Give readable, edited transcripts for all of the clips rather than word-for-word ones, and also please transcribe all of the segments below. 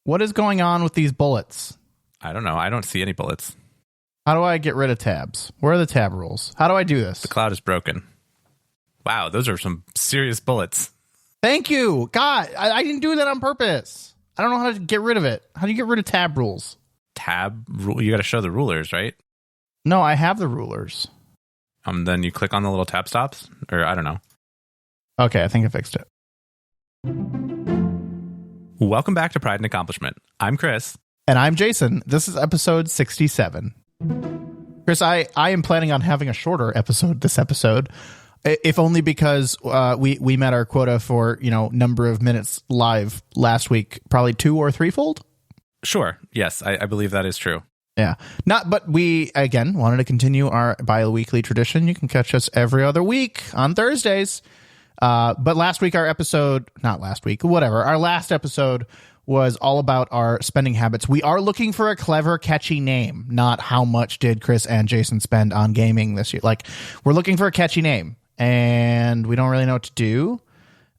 What is going on with these bullets? I don't know. I don't see any bullets. How do I get rid of tabs? Where are the tab rules? How do I do this? The cloud is broken. Wow, those are some serious bullets. Thank you. God, I didn't do that on purpose. I don't know how to get rid of it. How do you get rid of tab rules? Tab rule? You got to show the rulers, right? No, I have the rulers. Then you click on the little tab stops, or I don't know. Okay, I think I fixed it. Welcome back to Pride and Accomplishment. I'm Chris. And I'm Jason. This is episode 67. Chris, I am planning on having a shorter episode this episode, if only because we met our quota for, number of minutes live last week, probably 2 or 3-fold. Sure. Yes, I believe that is true. Yeah. But we, again, wanted to continue our bi-weekly tradition. You can catch us every other week on Thursdays. But last week, our last episode was all about our spending habits. We are looking for a clever, catchy name, not how much did Chris and Jason spend on gaming this year. Like, we're looking for a catchy name, and we don't really know what to do.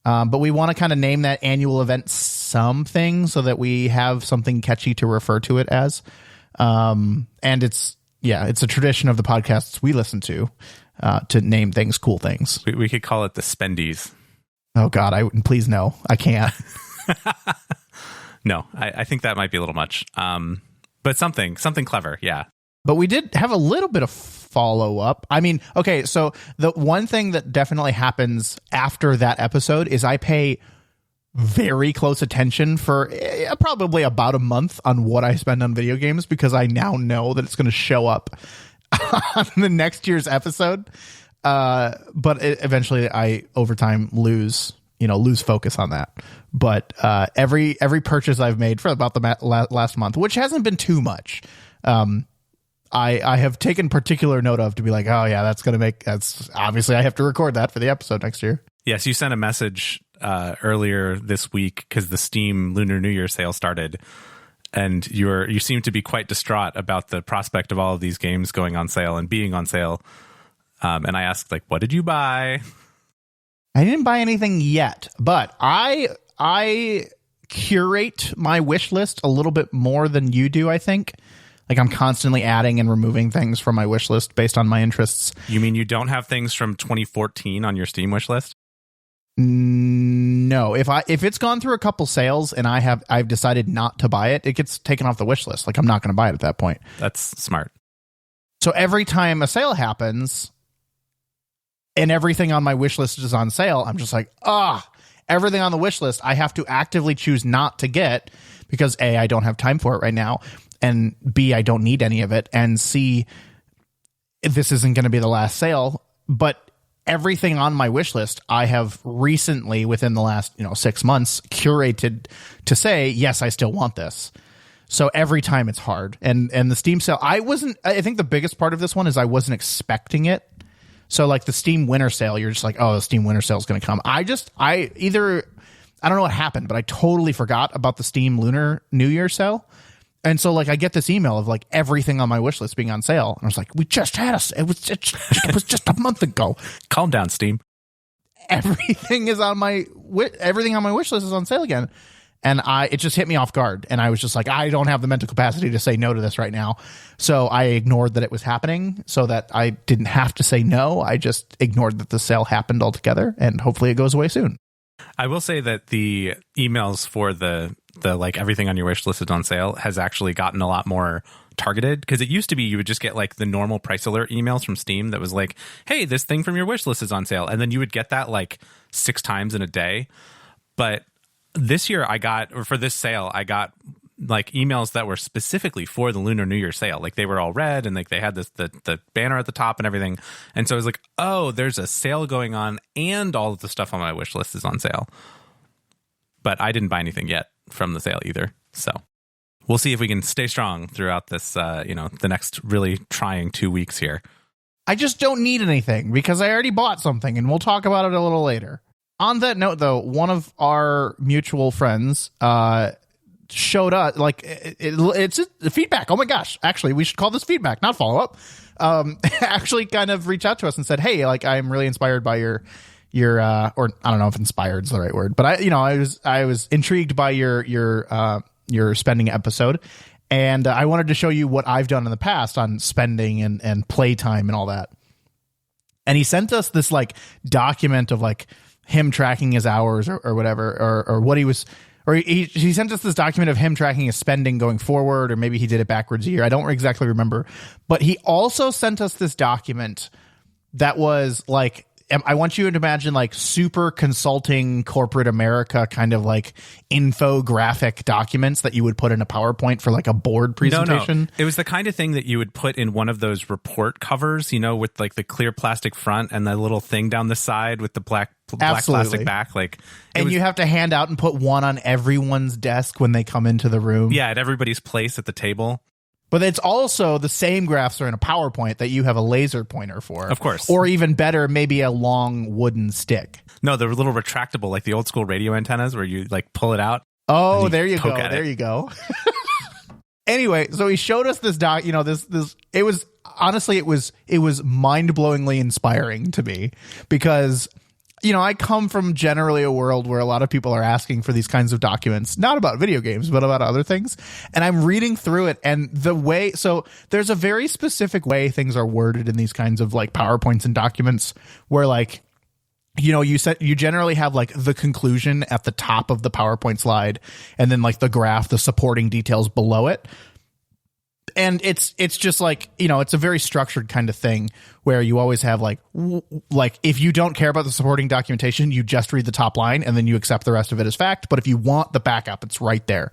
But we want to kind of name that annual event something so that we have something catchy to refer to it as. And it's a tradition of the podcasts we listen to name things cool things. We could call it the Spendies. Oh, God, please no, I can't. No, I think that might be a little much. But something clever, yeah. But we did have a little bit of follow-up. I mean, okay, so the one thing that definitely happens after that episode is I pay very close attention for probably about a month on what I spend on video games, because I now know that it's going to show up on the next year's episode. But eventually I, over time, lose focus on that. But every purchase I've made for about the last month, which hasn't been too much, I have taken particular note of to be like, oh yeah, that's obviously I have to record that for the episode next year. Yes, you sent a message earlier this week because the Steam Lunar New Year sale started, and you seem to be quite distraught about the prospect of all of these games going on sale and being on sale. And I asked, like, what did you buy? I didn't buy anything yet, but I curate my wish list a little bit more than you do, I think. Like, I'm constantly adding and removing things from my wish list based on my interests. You mean you don't have things from 2014 on your Steam wish list? No. If it's gone through a couple sales and I've decided not to buy it, it gets taken off the wish list. Like, I'm not going to buy it at that point. That's smart. So every time a sale happens and everything on my wish list is on sale, I'm just like, everything on the wish list I have to actively choose not to get because A, I don't have time for it right now, and B, I don't need any of it, and C, this isn't going to be the last sale. But everything on my wish list I have recently, within the last 6 months, curated to say, yes, I still want this. So every time it's hard. And the Steam sale, I think the biggest part of this one is I wasn't expecting it. So like the Steam winter sale, you're just like, oh, the Steam winter sale is going to come. I don't know what happened, but I totally forgot about the Steam Lunar New Year sale. And so like I get this email of like everything on my wish list being on sale. And I was like, we just had it was just a month ago. Calm down, Steam. Everything on my wish list is on sale again. And it just hit me off guard. And I was just like, I don't have the mental capacity to say no to this right now. So I ignored that it was happening so that I didn't have to say no. I just ignored that the sale happened altogether, and hopefully it goes away soon. I will say that the emails for the like everything on your wish list is on sale has actually gotten a lot more targeted, because it used to be you would just get like the normal price alert emails from Steam that was like, hey, this thing from your wish list is on sale. And then you would get that like 6 times in a day. But this year for this sale, I got like emails that were specifically for the Lunar New Year sale. Like they were all red and like they had the banner at the top and everything. And so I was like, oh, there's a sale going on and all of the stuff on my wish list is on sale. But I didn't buy anything yet from the sale either. So we'll see if we can stay strong throughout this, the next really trying 2 weeks here. I just don't need anything because I already bought something, and we'll talk about it a little later. On that note, though, one of our mutual friends showed up, like, it's feedback. Oh my gosh. Actually, we should call this feedback, not follow-up. Actually kind of reached out to us and said, hey, like, I'm really inspired by your or I don't know if inspired is the right word, but I was intrigued by your your spending episode. And I wanted to show you what I've done in the past on spending and playtime and all that. And he sent us this like document of like him tracking his hours or whatever, or what he was, or he sent us this document of him tracking his spending going forward, or maybe he did it backwards a year. I don't exactly remember, but he also sent us this document that was like, I want you to imagine like super consulting corporate America kind of like infographic documents that you would put in a PowerPoint for like a board presentation. No. It was the kind of thing that you would put in one of those report covers, you know, with like the clear plastic front and the little thing down the side with the black plastic back. Like, and you have to hand out and put one on everyone's desk when they come into the room. Yeah, at everybody's place at the table. But it's also the same graphs are in a PowerPoint that you have a laser pointer for. Of course. Or even better, maybe a long wooden stick. No, they're little retractable, like the old school radio antennas where you like pull it out. Oh, there you go. There you go. Anyway, so he showed us this doc, you know, this it was honestly it was mind-blowingly inspiring to me because you know, I come from generally a world where a lot of people are asking for these kinds of documents, not about video games, but about other things. And I'm reading through it and the way, so there's a very specific way things are worded in these kinds of like PowerPoints and documents where like, you know, you generally have like the conclusion at the top of the PowerPoint slide and then like the graph, the supporting details below it. And it's just like, you know, it's a very structured kind of thing where you always have like if you don't care about the supporting documentation, you just read the top line and then you accept the rest of it as fact. But if you want the backup, it's right there.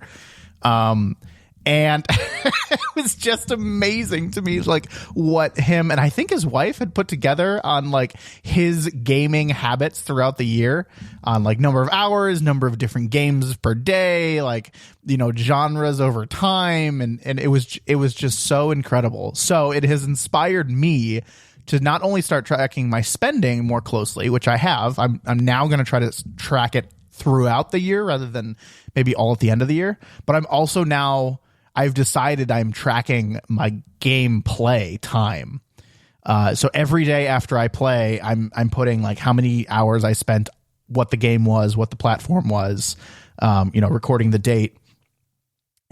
And it was just amazing to me, like what him and I think his wife had put together on like his gaming habits throughout the year on like number of hours, number of different games per day, like, you know, genres over time. And it was just so incredible. So it has inspired me to not only start tracking my spending more closely, which I have, I'm now going to try to track it throughout the year rather than maybe all at the end of the year. But I'm also now, I've decided I'm tracking my gameplay time. So every day after I play, I'm putting like how many hours I spent, what the game was, what the platform was, you know, recording the date.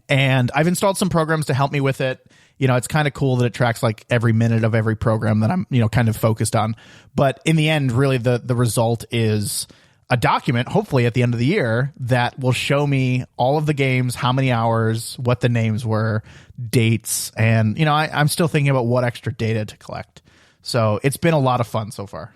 And I've installed some programs to help me with it. You know, it's kind of cool that it tracks like every minute of every program that I'm, you know, kind of focused on. But in the end, really the result is a document, hopefully at the end of the year, that will show me all of the games, how many hours, what the names were, dates, and, you know, I'm still thinking about what extra data to collect. So it's been a lot of fun so far.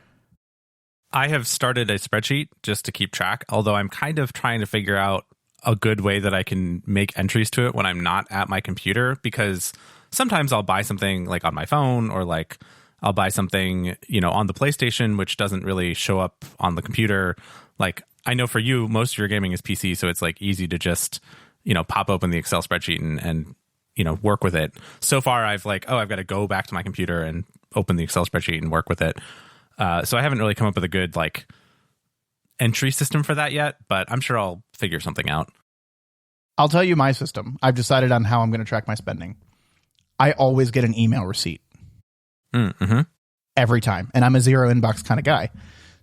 I have started a spreadsheet just to keep track, although I'm kind of trying to figure out a good way that I can make entries to it when I'm not at my computer, because sometimes I'll buy something like on my phone or like I'll buy something, you know, on the PlayStation, which doesn't really show up on the computer. Like, I know for you, most of your gaming is PC, so it's like easy to just, you know, pop open the Excel spreadsheet and you know, work with it. So far, I've like, I've got to go back to my computer and open the Excel spreadsheet and work with it. So I haven't really come up with a good like entry system for that yet, but I'm sure I'll figure something out. I'll tell you my system. I've decided on how I'm going to track my spending. I always get an email receipt. Mm-hmm. Every time. And I'm a zero inbox kind of guy.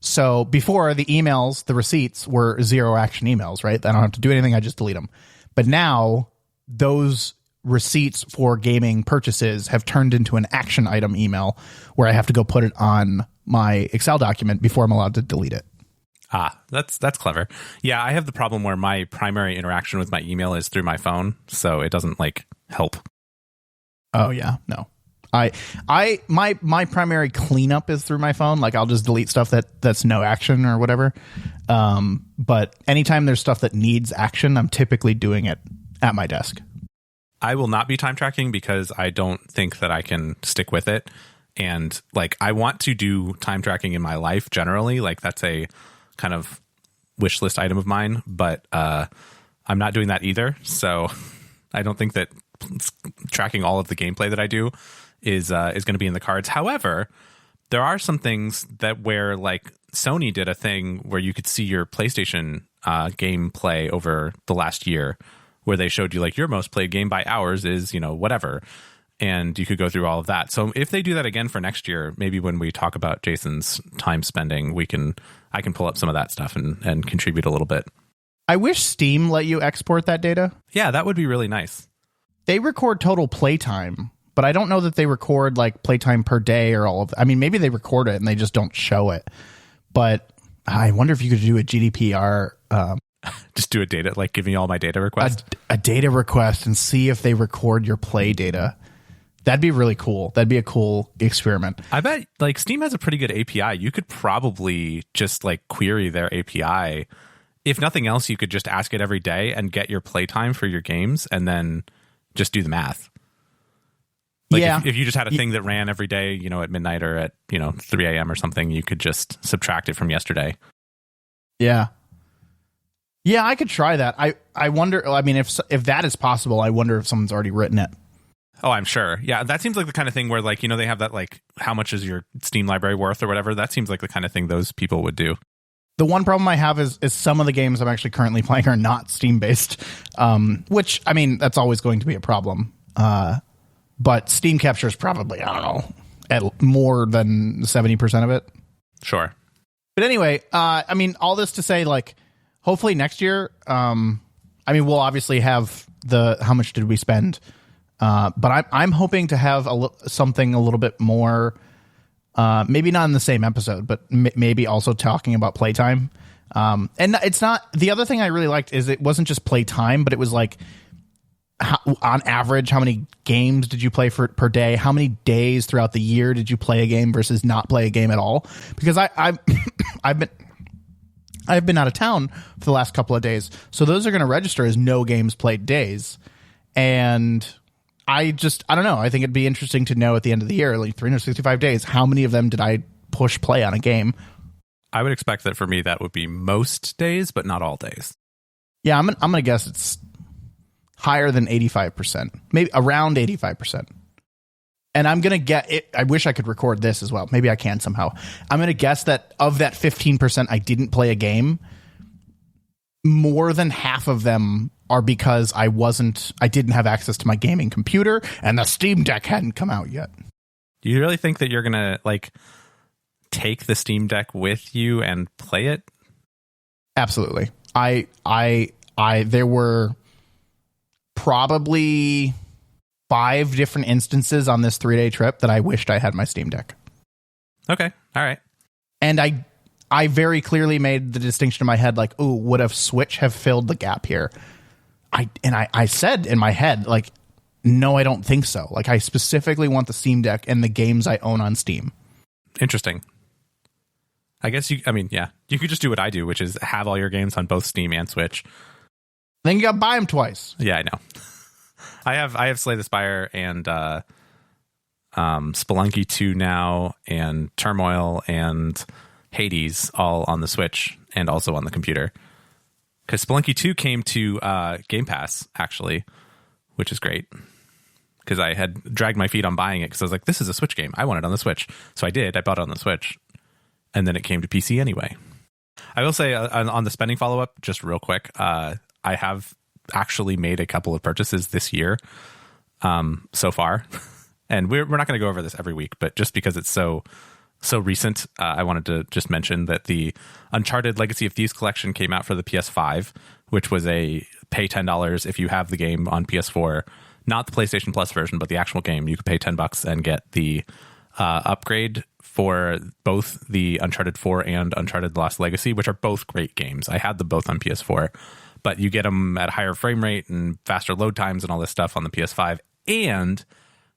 So before, the emails, the receipts were zero action emails, right? I don't have to do anything. I just delete them. But now those receipts for gaming purchases have turned into an action item email where I have to go put it on my Excel document before I'm allowed to delete it. That's clever. Yeah, I have the problem where my primary interaction with my email is through my phone, so it doesn't like help. Oh yeah, no. My primary cleanup is through my phone. Like I'll just delete stuff that's no action or whatever. But anytime there's stuff that needs action, I'm typically doing it at my desk. I will not be time tracking because I don't think that I can stick with it. And like, I want to do time tracking in my life generally. Like that's a kind of wish list item of mine, but I'm not doing that either. So I don't think that tracking all of the gameplay that I do is going to be in the cards. However, there are some things that where like Sony did a thing where you could see your PlayStation gameplay over the last year, where they showed you like your most played game by hours is, you know, whatever. And you could go through all of that. So if they do that again for next year, maybe when we talk about Jason's time spending, I can pull up some of that stuff and contribute a little bit. I wish Steam let you export that data. Yeah, that would be really nice. They record total playtime, but I don't know that they record like playtime per day or all of I mean, maybe they record it and they just don't show it. But I wonder if you could do a GDPR. Just do a data, like give me all my data requests. A data request and see if they record your play data. That'd be really cool. That'd be a cool experiment. I bet like Steam has a pretty good API. You could probably just like query their API. If nothing else, you could just ask it every day and get your playtime for your games and then just do the math. Like if you just had a thing that ran every day, you know, at midnight or at, you know, 3 a.m. or something, you could just subtract it from yesterday. Yeah. Yeah, I could try that. I wonder, I mean, if that is possible, I wonder if someone's already written it. Oh, I'm sure. Yeah, that seems like the kind of thing where, like, you know, they have that, like, how much is your Steam library worth or whatever. That seems like the kind of thing those people would do. The one problem I have is some of the games I'm actually currently playing are not Steam-based, which, I mean, that's always going to be a problem. But Steam captures probably, I don't know, at more than 70% of it. Sure. But anyway, I mean, all this to say, like, hopefully next year, I mean, we'll obviously have the how much did we spend, but I'm hoping to have something a little bit more, maybe not in the same episode, but maybe also talking about playtime. And it's not, the other thing I really liked is it wasn't just playtime, but it was like, on average, how many games did you play per day? How many days throughout the year did you play a game versus not play a game at all? Because I've been out of town for the last couple of days, so those are going to register as no games played days. And I don't know. I think it'd be interesting to know at the end of the year, like 365 days, how many of them did I push play on a game? I would expect that for me, that would be most days, but not all days. Yeah, I'm gonna guess it's higher than 85%, maybe around 85%. And I'm going to get it. I wish I could record this as well. Maybe I can somehow. I'm going to guess that of that 15% I didn't play a game, more than half of them are because I didn't have access to my gaming computer and the Steam Deck hadn't come out yet. Do you really think that you're going to like take the Steam Deck with you and play it? Absolutely. There were probably 5 different instances on this 3-day trip that I wished I had my Steam Deck. Okay. All right. And I very clearly made the distinction in my head, like, ooh, would a Switch have filled the gap here? I said in my head, like, no, I don't think so. Like, I specifically want the Steam Deck and the games I own on Steam. Interesting. I guess you could just do what I do, which is have all your games on both Steam and Switch. Then you got to buy them twice. Yeah, I know. I have Slay the Spire and Spelunky 2 now, and Turmoil and Hades all on the Switch and also on the computer. Because Spelunky 2 came to Game Pass, actually, which is great. Because I had dragged my feet on buying it because I was like, this is a Switch game. I want it on the Switch. So I did. I bought it on the Switch. And then it came to PC anyway. I will say on the spending follow-up, just real quick, I have actually made a couple of purchases this year so far. And we're not going to go over this every week, but just because it's so recent, I wanted to just mention that the Uncharted Legacy of Thieves collection came out for the PS5, which was a pay $10 if you have the game on PS4, not the PlayStation Plus version, but the actual game. You could pay $10 and get the upgrade for both the Uncharted 4 and Uncharted Lost Legacy, which are both great games. I had them both on PS4. But you get them at higher frame rate and faster load times and all this stuff on the PS5. And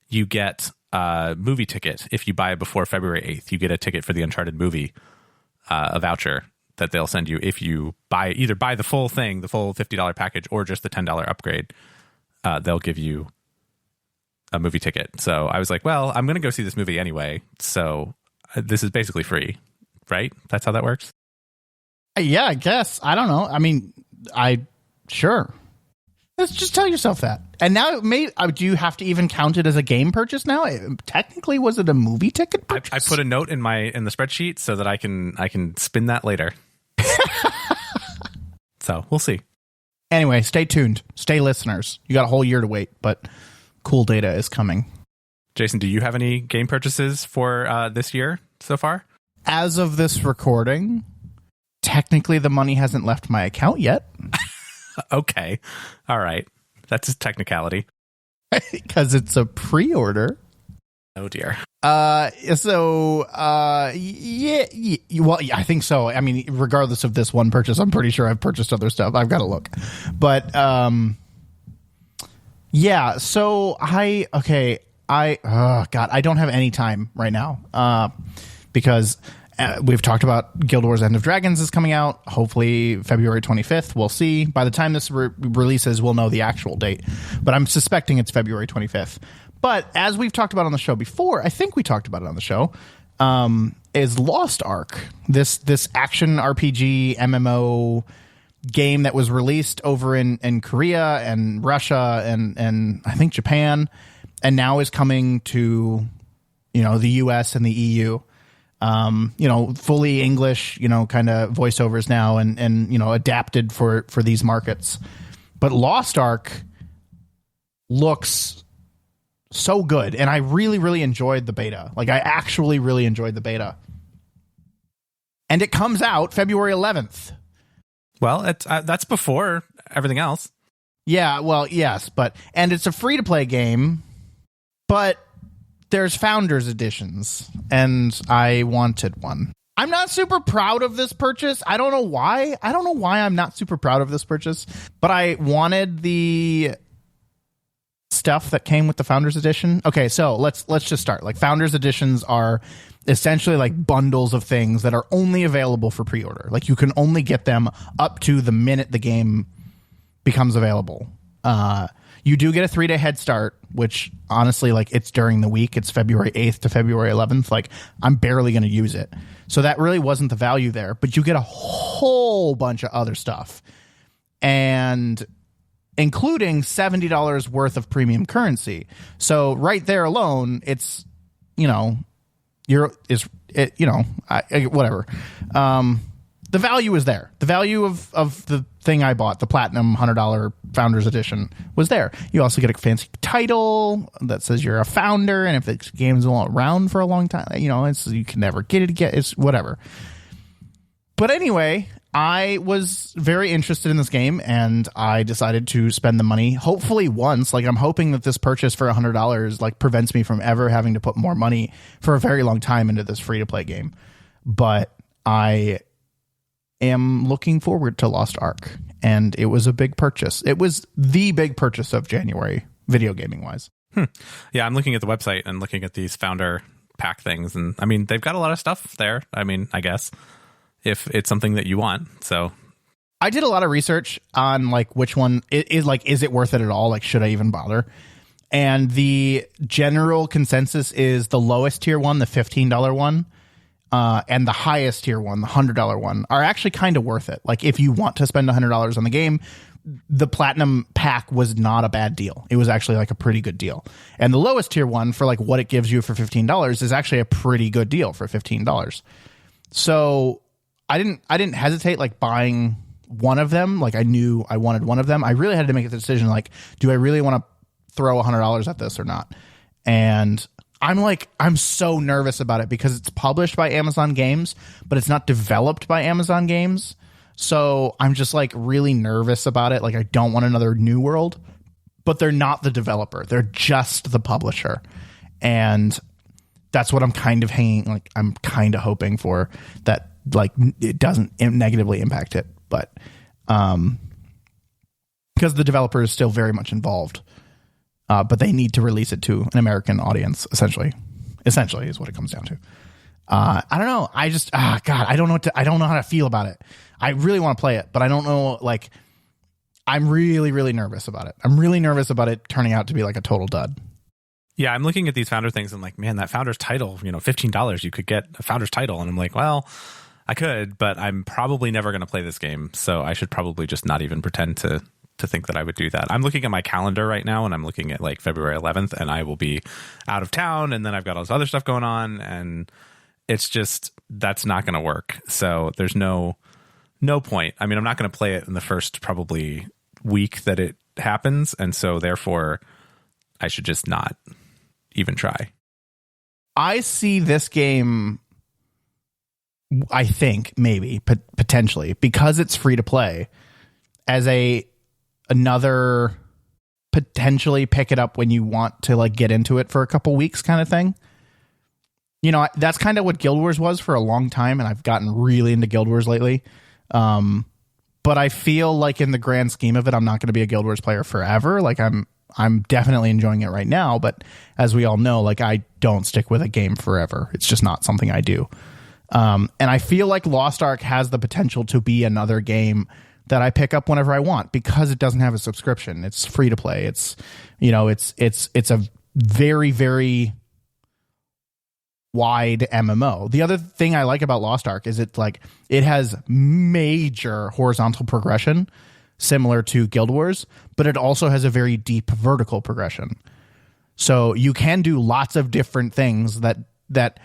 you get a movie ticket. If you buy it before February 8th, you get a ticket for the Uncharted movie, a voucher that they'll send you if you either buy the full thing, the full $50 package, or just the $10 upgrade. They'll give you a movie ticket. So I was like, well, I'm going to go see this movie anyway. So this is basically free, right? That's how that works? Yeah, I guess. I don't know. I mean... sure. Let's just tell yourself that. And now, do you have to even count it as a game purchase now? Technically, was it a movie ticket purchase? I put a note in the spreadsheet so that I can spin that later. So we'll see. Anyway, stay tuned. Stay listeners. You got a whole year to wait, but cool data is coming. Jason, do you have any game purchases for this year so far? As of this recording, technically the money hasn't left my account yet. Okay. All right. That's a technicality. Because it's a pre-order. Oh dear. Yeah, well, I think so. I mean, regardless of this one purchase, I'm pretty sure I've purchased other stuff. I've got to look. But yeah, so oh God, I don't have any time right now because we've talked about Guild Wars End of Dragons is coming out, hopefully February 25th. We'll see. By the time this releases, we'll know the actual date. But I'm suspecting it's February 25th. But as we've talked about on the show before, I think we talked about it on the show, is Lost Ark, this action RPG MMO game that was released over in Korea and Russia and I think Japan, and now is coming to, the US and the EU. Fully English, kind of voiceovers now and adapted for these markets. But Lost Ark looks so good, and I really, really enjoyed the beta. Like, I actually really enjoyed the beta. And it comes out February 11th. Well, that's before everything else. Yeah, well, yes, and it's a free-to-play game, but there's Founders Editions, and I wanted one. I'm not super proud of this purchase. I don't know why. I'm not super proud of this purchase, but I wanted the stuff that came with the Founders Edition. Okay, so let's just start. Like, Founders Editions are essentially like bundles of things that are only available for pre-order. Like, you can only get them up to the minute the game becomes available. You do get a 3-day head start, which honestly, like, it's during the week. It's February 8th to February 11th. Like, I'm barely going to use it. So that really wasn't the value there, but you get a whole bunch of other stuff, and including $70 worth of premium currency. So right there alone, it's, whatever. The value is there. The value of the thing I bought, the Platinum $100 Founders Edition, was there. You also get a fancy title that says you're a founder, and if the game's around for a long time, you can never get it again. It's whatever. But anyway, I was very interested in this game, and I decided to spend the money, hopefully once. Like, I'm hoping that this purchase for $100 like prevents me from ever having to put more money for a very long time into this free-to-play game. But I am looking forward to Lost Ark, and it was a big purchase. It was the big purchase of January, video gaming wise. Yeah, I'm looking at the website and looking at these founder pack things, and I mean, they've got a lot of stuff there. I mean, I guess if it's something that you want. So I did a lot of research on like which one is like, is it worth it at all? Like, should I even bother? And the general consensus is the lowest tier one, the $15 one, and the highest tier one, the $100 one, are actually kind of worth it. Like, if you want to spend $100 on the game, the Platinum pack was not a bad deal. It was actually like a pretty good deal. And the lowest tier one, for like what it gives you for $15, is actually a pretty good deal for $15. So I didn't hesitate like buying one of them. Like, I knew I wanted one of them. I really had to make a decision, like, do I really want to throw $100 at this or not? And I'm so nervous about it because it's published by Amazon Games, but it's not developed by Amazon Games. So I'm just like really nervous about it. Like, I don't want another New World, but they're not the developer. They're just the publisher. And that's what I'm kind of I'm kind of hoping for, that like it doesn't negatively impact it. But because the developer is still very much involved. But they need to release it to an American audience, essentially is what it comes down to. I don't know. I just, God, I don't know how to feel about it. I really want to play it, but I don't know. Like, I'm really, really nervous about it. I'm really nervous about it turning out to be like a total dud. Yeah, I'm looking at these founder things and like, man, that founder's title, $15, you could get a founder's title. And I'm like, well, I could, but I'm probably never going to play this game. So I should probably just not even pretend to think that I would do that. I'm looking at my calendar right now, and I'm looking at like February 11th, and I will be out of town, and then I've got all this other stuff going on, and it's just, that's not going to work. So there's no point. I mean, I'm not going to play it in the first probably week that it happens, and so therefore I should just not even try. I see this game I think maybe potentially, because it's free to play, as another potentially pick it up when you want to like get into it for a couple weeks kind of thing. You know, that's kind of what Guild Wars was for a long time, and I've gotten really into Guild Wars lately. But I feel like in the grand scheme of it, I'm not going to be a Guild Wars player forever. Like I'm definitely enjoying it right now, but as we all know, like I don't stick with a game forever. It's just not something I do. And I feel like Lost Ark has the potential to be another game that I pick up whenever I want because it doesn't have a subscription. It's free to play. It's, you know, it's a very, very wide MMO. The other thing I like about Lost Ark is it has major horizontal progression similar to Guild Wars, but it also has a very deep vertical progression. So you can do lots of different things that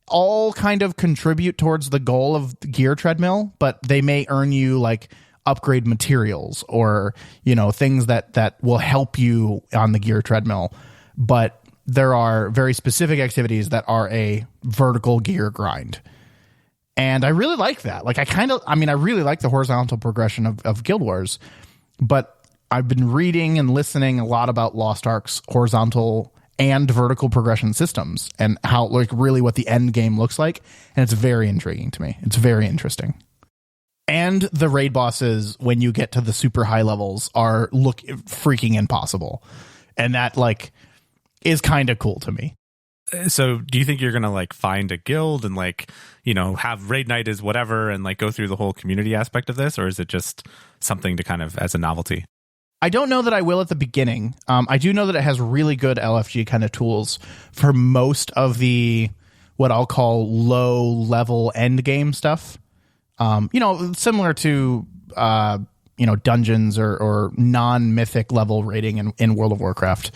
all kind of contribute towards the goal of the gear treadmill, but they may earn you like upgrade materials or, you know, things that will help you on the gear treadmill. But there are very specific activities that are a vertical gear grind. And I really like that. Like I really like the horizontal progression of Guild Wars, but I've been reading and listening a lot about Lost Ark's horizontal and vertical progression systems and how like really what the end game looks like. And it's very intriguing to me. It's very interesting. And the raid bosses, when you get to the super high levels, look freaking impossible. And that like is kind of cool to me. So do you think you're going to like find a guild and like, you know, have raid night as whatever and like go through the whole community aspect of this? Or is it just something to kind of as a novelty? I don't know that I will at the beginning. I do know that it has really good LFG kind of tools for most of the, what I'll call low level end game stuff. You know, similar to, you know, dungeons or non-mythic level raiding in World of Warcraft.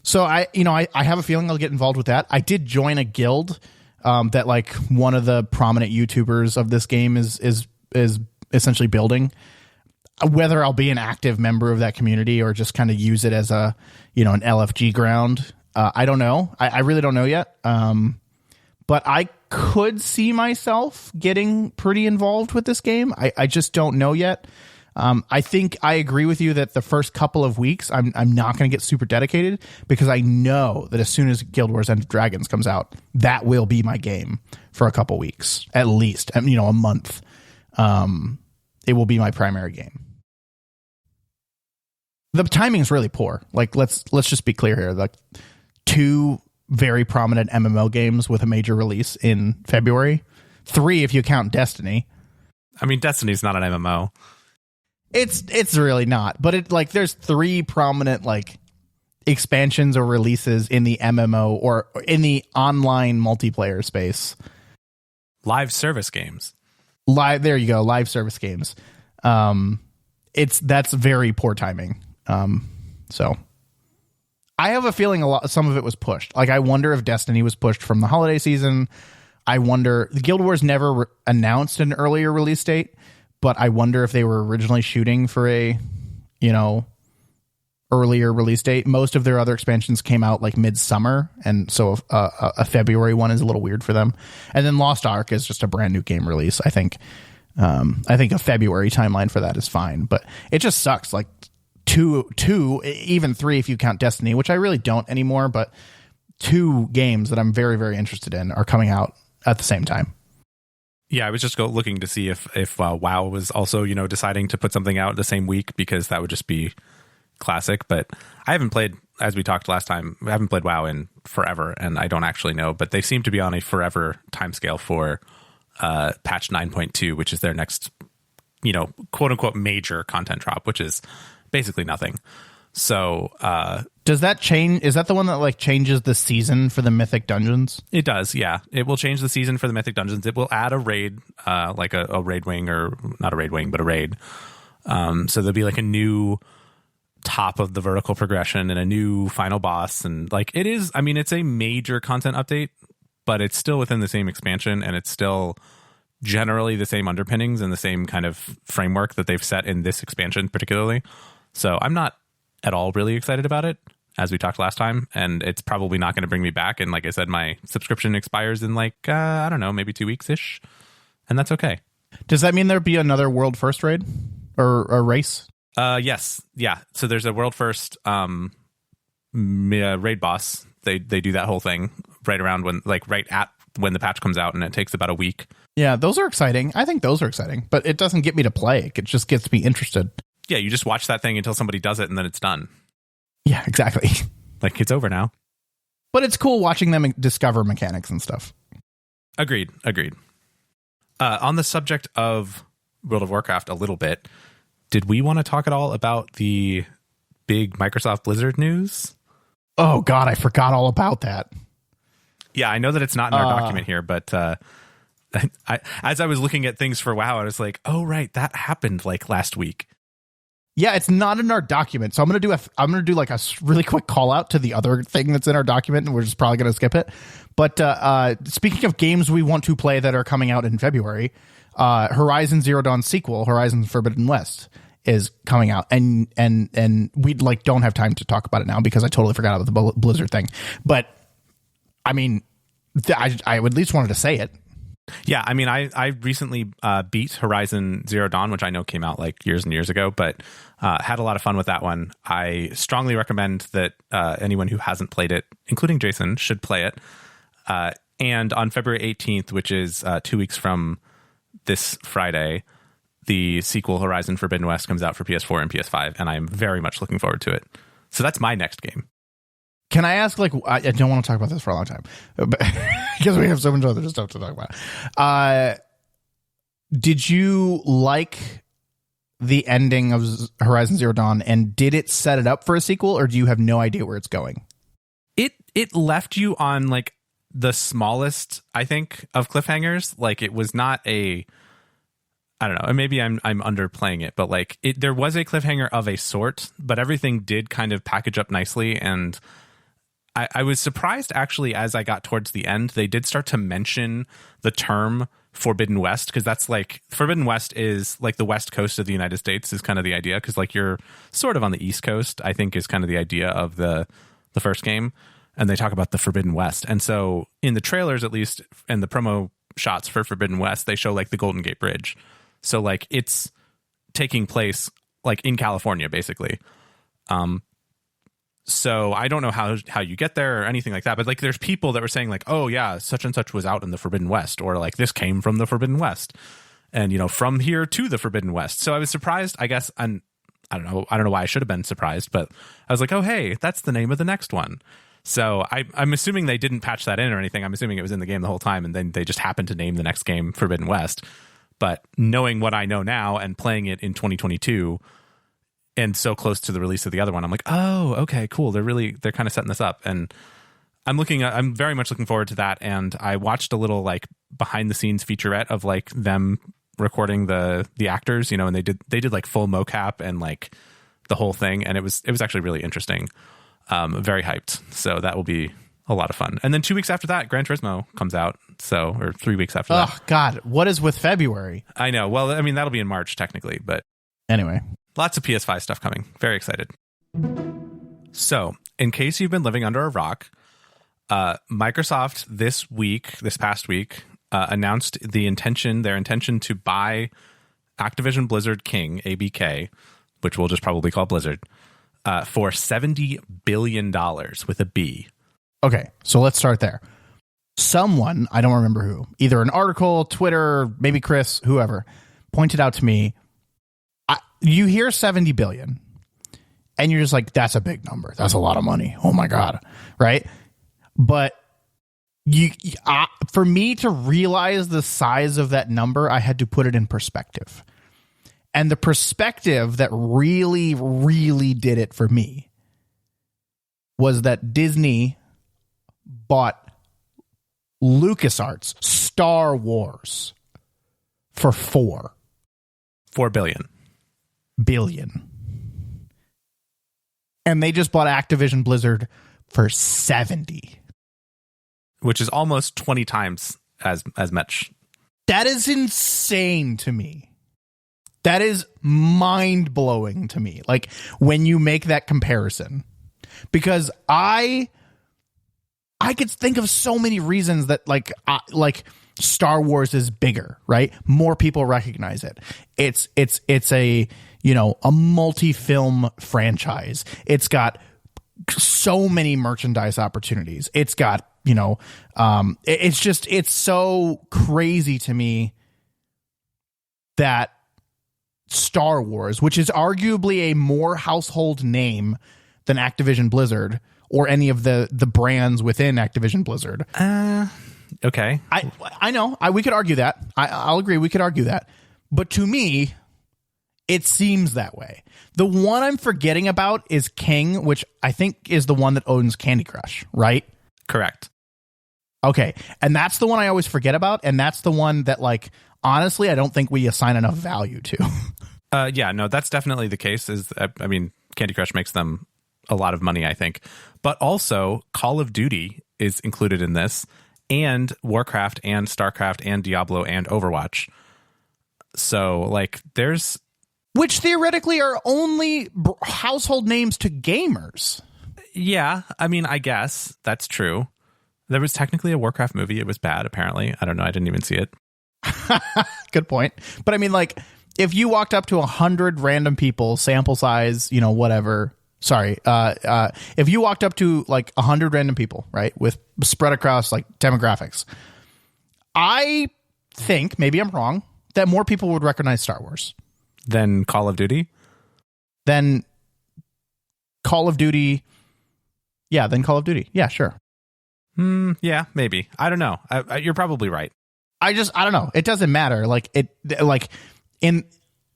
So I have a feeling I'll get involved with that. I did join a guild that like one of the prominent YouTubers of this game is essentially building. Whether I'll be an active member of that community or just kind of use it as an LFG ground, I don't know. I really don't know yet. But I could see myself getting pretty involved with this game. I just don't know yet. I think I agree with you that the first couple of weeks, I'm not going to get super dedicated because I know that as soon as Guild Wars End of Dragons comes out, that will be my game for a couple weeks, at least, a month. It will be my primary game. The timing is really poor. Like, let's just be clear here. Like, 2 very prominent MMO games with a major release in February. 3 if you count Destiny. I mean, Destiny's not an MMO. It's really not, but there's 3 prominent like expansions or releases in the MMO or in the online multiplayer space. Live service games. There you go. Live service games. That's very poor timing. So I have a feeling some of it was pushed. Like I wonder if Destiny was pushed from the holiday season. I wonder, the Guild Wars never announced an earlier release date. But I wonder if they were originally shooting for a, earlier release date. Most of their other expansions came out like midsummer, and so a February one is a little weird for them. And then Lost Ark is just a brand new game release. I think a February timeline for that is fine, but it just sucks. Like two, even 3 if you count Destiny, which I really don't anymore. But 2 games that I'm very, very interested in are coming out at the same time. Yeah, I was just looking to see if WoW was also, deciding to put something out the same week, because that would just be classic. But I haven't played, as we talked last time, I haven't played WoW in forever, and I don't actually know. But they seem to be on a forever timescale for patch 9.2, which is their next, quote unquote major content drop, which is basically nothing. So does that change? Is that the one that like changes the season for the mythic dungeons? It does. Yeah. It will change the season for the mythic dungeons. It will add a raid, like a raid wing, or not a raid wing, but a raid. So there'll be like a new top of the vertical progression and a new final boss. And like it is, I mean, it's a major content update, but it's still within the same expansion, and it's still generally the same underpinnings and the same kind of framework that they've set in this expansion particularly. So I'm not at all really excited about it. as we talked last time, and it's probably not going to bring me back. And like I said, my subscription expires in like, I don't know, maybe 2 weeks-ish, and that's okay. Does that mean there'd be another world first raid or a race? Yes. Yeah. So there's a world first raid boss. They do that whole thing right around when the patch comes out, and it takes about a week. Yeah, those are exciting. I think those are exciting, but it doesn't get me to play. It just gets me interested. Yeah, you just watch that thing until somebody does it, and then it's done. Yeah, exactly. Like, it's over now. But it's cool watching them discover mechanics and stuff. Agreed. On the subject of World of Warcraft a little bit, did we want to talk at all about the big Microsoft Blizzard news? Oh, God, I forgot all about that. Yeah, I know that it's not in our document here, but as I was looking at things for WoW, I was like, oh, right, that happened like last week. Yeah, it's not in our document, so I'm gonna do like a really quick call out to the other thing that's in our document, and we're just probably gonna skip it. But speaking of games we want to play that are coming out in February, Horizon Zero Dawn sequel, Horizon Forbidden West, is coming out, and we like don't have time to talk about it now because I totally forgot about the Blizzard thing. But I mean, I at least wanted to say it. Yeah, I mean, I recently beat Horizon Zero Dawn, which I know came out like years and years ago, but had a lot of fun with that one. I strongly recommend that anyone who hasn't played it, including Jason, should play it. And on February 18th, which is 2 weeks from this Friday, the sequel Horizon Forbidden West comes out for PS4 and PS5, and I'm very much looking forward to it. So that's my next game. Can I ask, like, I don't want to talk about this for a long time, because we have so much other stuff to talk about. Did you like the ending of Horizon Zero Dawn, and did it set it up for a sequel, or do you have no idea where it's going? It left you on, like, the smallest, I think, of cliffhangers. Like, it was not I don't know, maybe I'm underplaying it, but, like, there was a cliffhanger of a sort, but everything did kind of package up nicely, and I was surprised, actually, as I got towards the end, they did start to mention the term Forbidden West, because that's like, Forbidden West is like the west coast of the United States is kind of the idea, because like you're sort of on the East Coast, I think, is kind of the idea of the first game, and they talk about the Forbidden West. And so in the trailers, at least, and the promo shots for Forbidden West, they show like the Golden Gate Bridge. So like it's taking place like in California, basically. So I don't know how you get there or anything like that, but like there's people that were saying like, oh yeah, such and such was out in the Forbidden West, or like this came from the Forbidden West, and you know, from here to the Forbidden West. So I was surprised, I guess, and I don't know why I should have been surprised, but I was like, oh hey, that's the name of the next one. So I'm assuming they didn't patch that in or anything. I'm assuming it was in the game the whole time, and then they just happened to name the next game Forbidden West. But knowing what I know now and playing it in 2022 and so close to the release of the other one, I'm like, oh, okay, cool. They're kind of setting this up, and I'm very much looking forward to that. And I watched a little like behind the scenes featurette of like them recording the actors, you know, and they did like full mocap and like the whole thing, and it was actually really interesting. Very hyped. So that will be a lot of fun. And then 2 weeks after that, Gran Turismo comes out. So, or 3 weeks after that. Oh God, what is with February? I know. Well, I mean, that'll be in March technically, but anyway, lots of PS5 stuff coming. Very excited. So, in case you've been living under a rock, Microsoft this past week, announced their intention to buy Activision Blizzard King, ABK, which we'll just probably call Blizzard, for $70 billion with a B. Okay, so let's start there. Someone, I don't remember who, either an article, Twitter, maybe Chris, whoever, pointed out to me, you hear 70 billion and you're just like, that's a big number. That's a lot of money. Oh my God. Right. But for me to realize the size of that number, I had to put it in perspective. And the perspective that really, really did it for me was that Disney bought LucasArts Star Wars for $4 billion. And they just bought Activision Blizzard for 70, which is almost 20 times as much. That is insane to me. That is mind-blowing to me. Like, when you make that comparison, because I could think of so many reasons that like Star Wars is bigger, right? More people recognize it. It's a, you know, a multi-film franchise. It's got so many merchandise opportunities. It's got, you know, it's so crazy to me that Star Wars, which is arguably a more household name than Activision Blizzard or any of the brands within Activision Blizzard. Okay. I know. We could argue that. I'll agree. We could argue that. But to me, it seems that way. The one I'm forgetting about is King, which I think is the one that owns Candy Crush, right? Correct. Okay. And that's the one I always forget about. And that's the one that, like, honestly, I don't think we assign enough value to. Yeah, no, that's definitely the case. I mean, Candy Crush makes them a lot of money, I think. But also, Call of Duty is included in this, and Warcraft and StarCraft and Diablo and Overwatch. So, like, there's... Which theoretically are only household names to gamers. Yeah, I mean, I guess that's true. There was technically a Warcraft movie. It was bad, apparently. I don't know. I didn't even see it. Good point. But I mean, like, if you walked up to 100 random people, sample size, you know, whatever. Sorry. If you walked up to like 100 random people, right, with spread across like demographics, I think, maybe I'm wrong, that more people would recognize Star Wars than Call of Duty. Then Call of Duty. Yeah, then Call of Duty. Yeah, sure. Yeah, maybe. I don't know. You're probably right. I don't know. It doesn't matter. Like in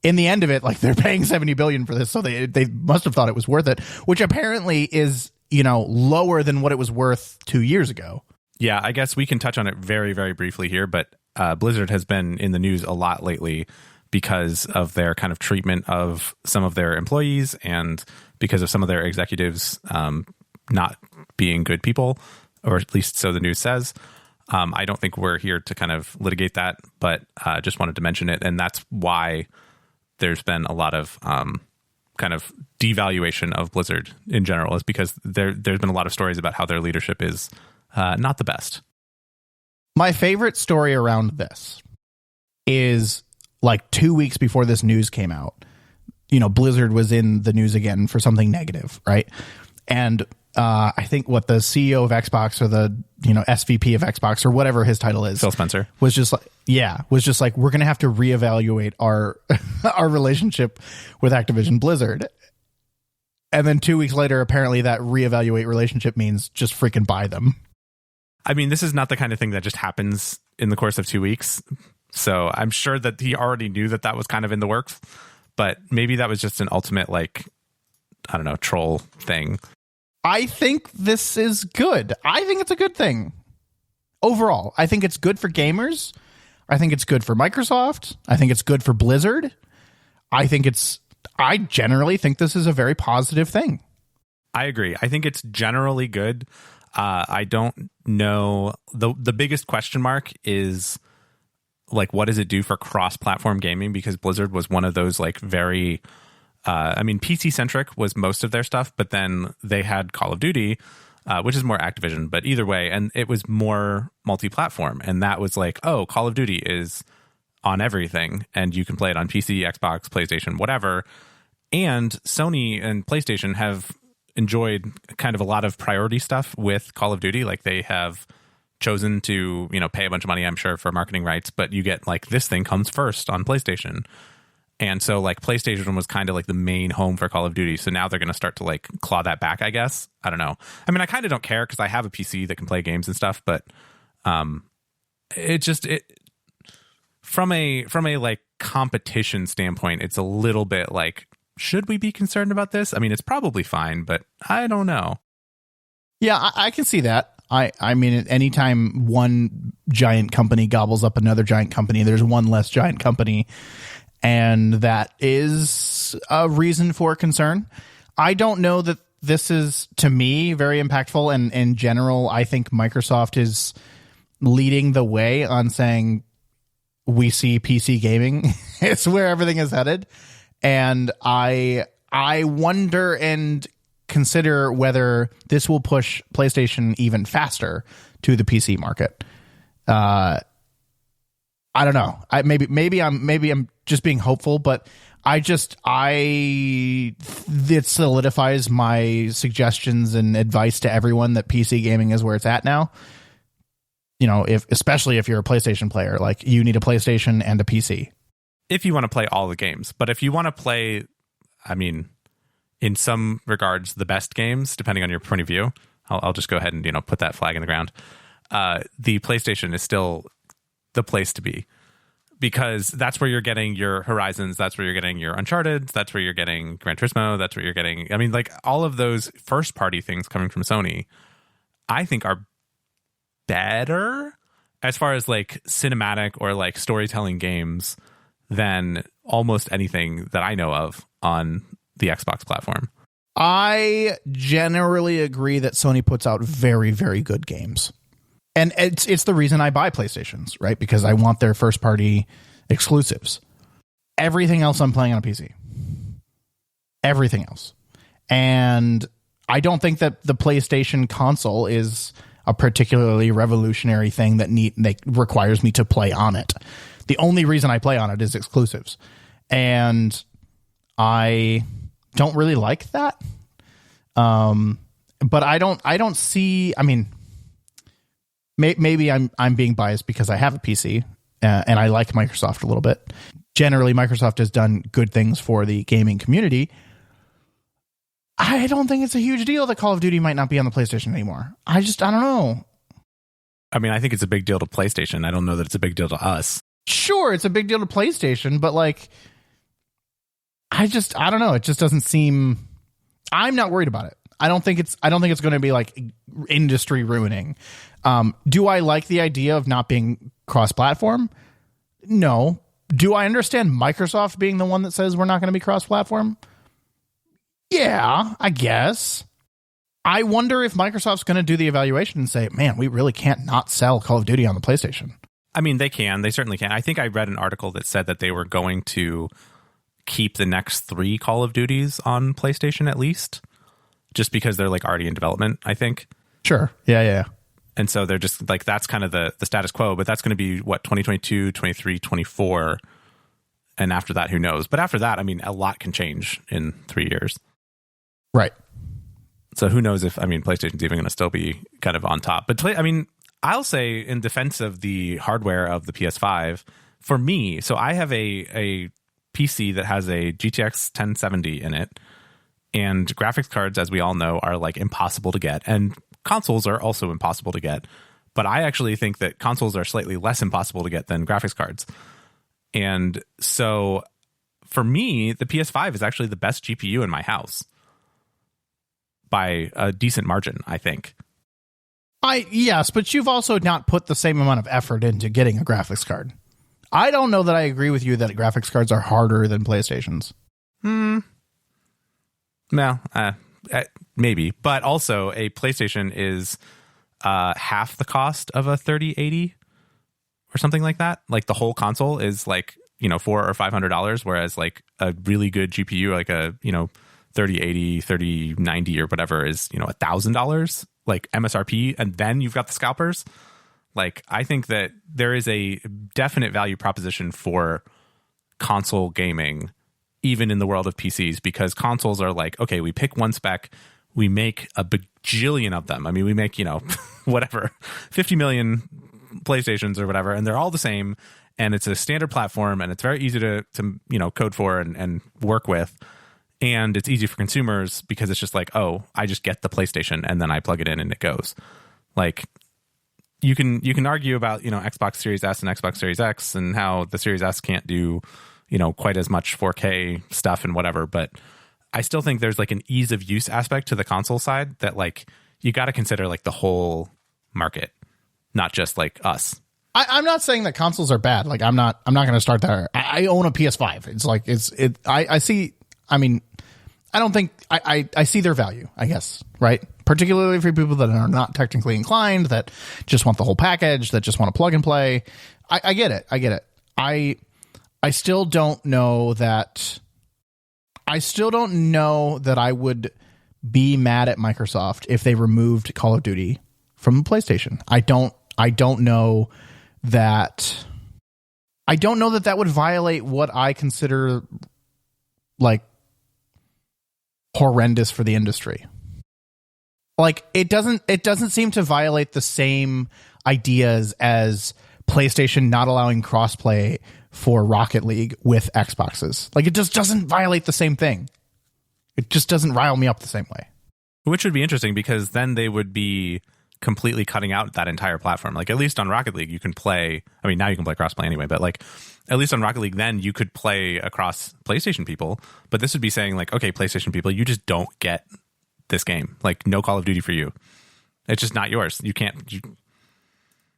the end of it, like, they're paying $70 billion for this, so they must have thought it was worth it, which apparently is, you know, lower than what it was worth 2 years ago. Yeah, I guess we can touch on it very, very briefly here, but Blizzard has been in the news a lot lately because of their kind of treatment of some of their employees and because of some of their executives not being good people, or at least so the news says. I don't think we're here to kind of litigate that, but just wanted to mention it. And that's why there's been a lot of kind of devaluation of Blizzard in general, is because there's been a lot of stories about how their leadership is not the best. My favorite story around this is like 2 weeks before this news came out, you know, Blizzard was in the news again for something negative, right? And I think what the CEO of Xbox, or the, you know, SVP of Xbox, or whatever his title is, Phil Spencer, was just like, we're going to have to reevaluate our our relationship with Activision Blizzard. And then 2 weeks later, apparently that reevaluate relationship means just freaking buy them. I mean, this is not the kind of thing that just happens in the course of 2 weeks. So I'm sure that he already knew that was kind of in the works, but maybe that was just an ultimate, like, I don't know, troll thing. I think this is good. I think it's a good thing. Overall, I think it's good for gamers. I think it's good for Microsoft. I think it's good for Blizzard. I generally think this is a very positive thing. I agree. I think it's generally good. I don't know. The biggest question mark is, like, what does it do for cross-platform gaming? Because Blizzard was one of those, like, very... I mean, PC-centric was most of their stuff, but then they had Call of Duty, which is more Activision, but either way, and it was more multi-platform, and that was like, oh, Call of Duty is on everything, and you can play it on PC, Xbox, PlayStation, whatever. And Sony and PlayStation have enjoyed kind of a lot of priority stuff with Call of Duty. Like, they have chosen to, you know, pay a bunch of money, I'm sure, for marketing rights, but you get, like, this thing comes first on PlayStation. And so, like, PlayStation was kind of like the main home for Call of Duty. So now they're going to start to, like, claw that back, I guess. I don't know. I mean, I kind of don't care because I have a PC that can play games and stuff. But from a like competition standpoint, it's a little bit like, should we be concerned about this? I mean, it's probably fine, but I don't know. Yeah, I can see that. I mean, anytime one giant company gobbles up another giant company, there's one less giant company. And that is a reason for concern. I don't know that this is, to me, very impactful. And in general, I think Microsoft is leading the way on saying we see PC gaming. It's where everything is headed. And I wonder and consider whether this will push PlayStation even faster to the PC market. I don't know. Maybe I'm just being hopeful, but it solidifies my suggestions and advice to everyone that PC gaming is where it's at now. You know, especially if you're a PlayStation player, like you need a PlayStation and a PC. If you want to play all the games, but if you want to play, I mean, in some regards, the best games, depending on your point of view, I'll just go ahead and, put that flag in the ground. The PlayStation is still the place to be, because that's where you're getting your Horizons, that's where you're getting your Uncharted, that's where you're getting Gran Turismo, that's where you're getting, I mean, like all of those first party things coming from Sony, I think are better as far as like cinematic or like storytelling games than almost anything that I know of on the Xbox platform. I generally agree that Sony puts out very, very good games. And it's the reason I buy PlayStations, right? Because I want their first party exclusives. Everything else I'm playing on a PC. Everything else. And I don't think that the PlayStation console is a particularly revolutionary thing that requires me to play on it. The only reason I play on it is exclusives. And I don't really like that. But I don't see, I mean, maybe I'm being biased because I have a PC and I like Microsoft a little bit. Generally, Microsoft has done good things for the gaming community. I don't think it's a huge deal that Call of Duty might not be on the PlayStation anymore. I don't know. I mean, I think it's a big deal to PlayStation. I don't know that it's a big deal to us. Sure, it's a big deal to PlayStation, but like, I don't know. It just doesn't seem. I'm not worried about it. I don't think it's going to be like industry ruining. Do I like the idea of not being cross-platform? No. Do I understand Microsoft being the one that says we're not going to be cross-platform? Yeah, I guess. I wonder if Microsoft's going to do the evaluation and say, man, we really can't not sell Call of Duty on the PlayStation. I mean, they can. They certainly can. I think I read an article that said that they were going to keep the next 3 Call of Duties on PlayStation at least, just because they're like already in development, I think. Sure. Yeah. And so they're just like, that's kind of the status quo, but that's going to be what, 2022, 23, 24. And after that, who knows? But after that, I mean, a lot can change in 3 years. Right. So who knows if, I mean, PlayStation's even going to still be kind of on top. But I mean, I'll say in defense of the hardware of the PS5, for me, so I have a PC that has a GTX 1070 in it, and graphics cards, as we all know, are like impossible to get, and consoles are also impossible to get. But I actually think that consoles are slightly less impossible to get than graphics cards. And so for me, the PS5 is actually the best GPU in my house by a decent margin, I think. Yes, but you've also not put the same amount of effort into getting a graphics card. I don't know that I agree with you that graphics cards are harder than PlayStation's. No, maybe. But also, a PlayStation is half the cost of a 3080 or something like that. Like the whole console is like, $400 or $500, whereas like a really good GPU, like a 3080, 3090 or whatever is $1,000, like MSRP, and then you've got the scalpers. Like, I think that there is a definite value proposition for console gaming, even in the world of PCs, because consoles are like, okay, we pick one spec, we make a bajillion of them. I mean, we make, whatever, 50 million PlayStations or whatever, and they're all the same, and it's a standard platform, and it's very easy to code for and work with. And it's easy for consumers because it's just like, oh, I just get the PlayStation and then I plug it in and it goes. Like, you can argue about, Xbox Series S and Xbox Series X and how the Series S can't do, quite as much 4K stuff and whatever. But I still think there's like an ease of use aspect to the console side that like you got to consider like the whole market, not just like us. I'm not saying that consoles are bad. Like I'm not going to start there. I own a PS5. It's like I see. I mean, I don't think I see their value, I guess, right? Particularly for people that are not technically inclined, that just want the whole package, that just want to plug and play. I get it. I still don't know that. I would be mad at Microsoft if they removed Call of Duty from the PlayStation. I don't know that. I don't know that would violate what I consider like horrendous for the industry. Like it doesn't seem to violate the same ideas as PlayStation not allowing crossplay for Rocket League with Xboxes. Like it just doesn't violate the same thing. It just doesn't rile me up the same way. Which would be interesting because then they would be completely cutting out that entire platform. Like at least on Rocket League you can play, I mean now you can play crossplay anyway, but like at least on Rocket League then you could play across PlayStation people, but this would be saying like, okay, PlayStation people, you just don't get this game. Like no Call of Duty for you. It's just not yours.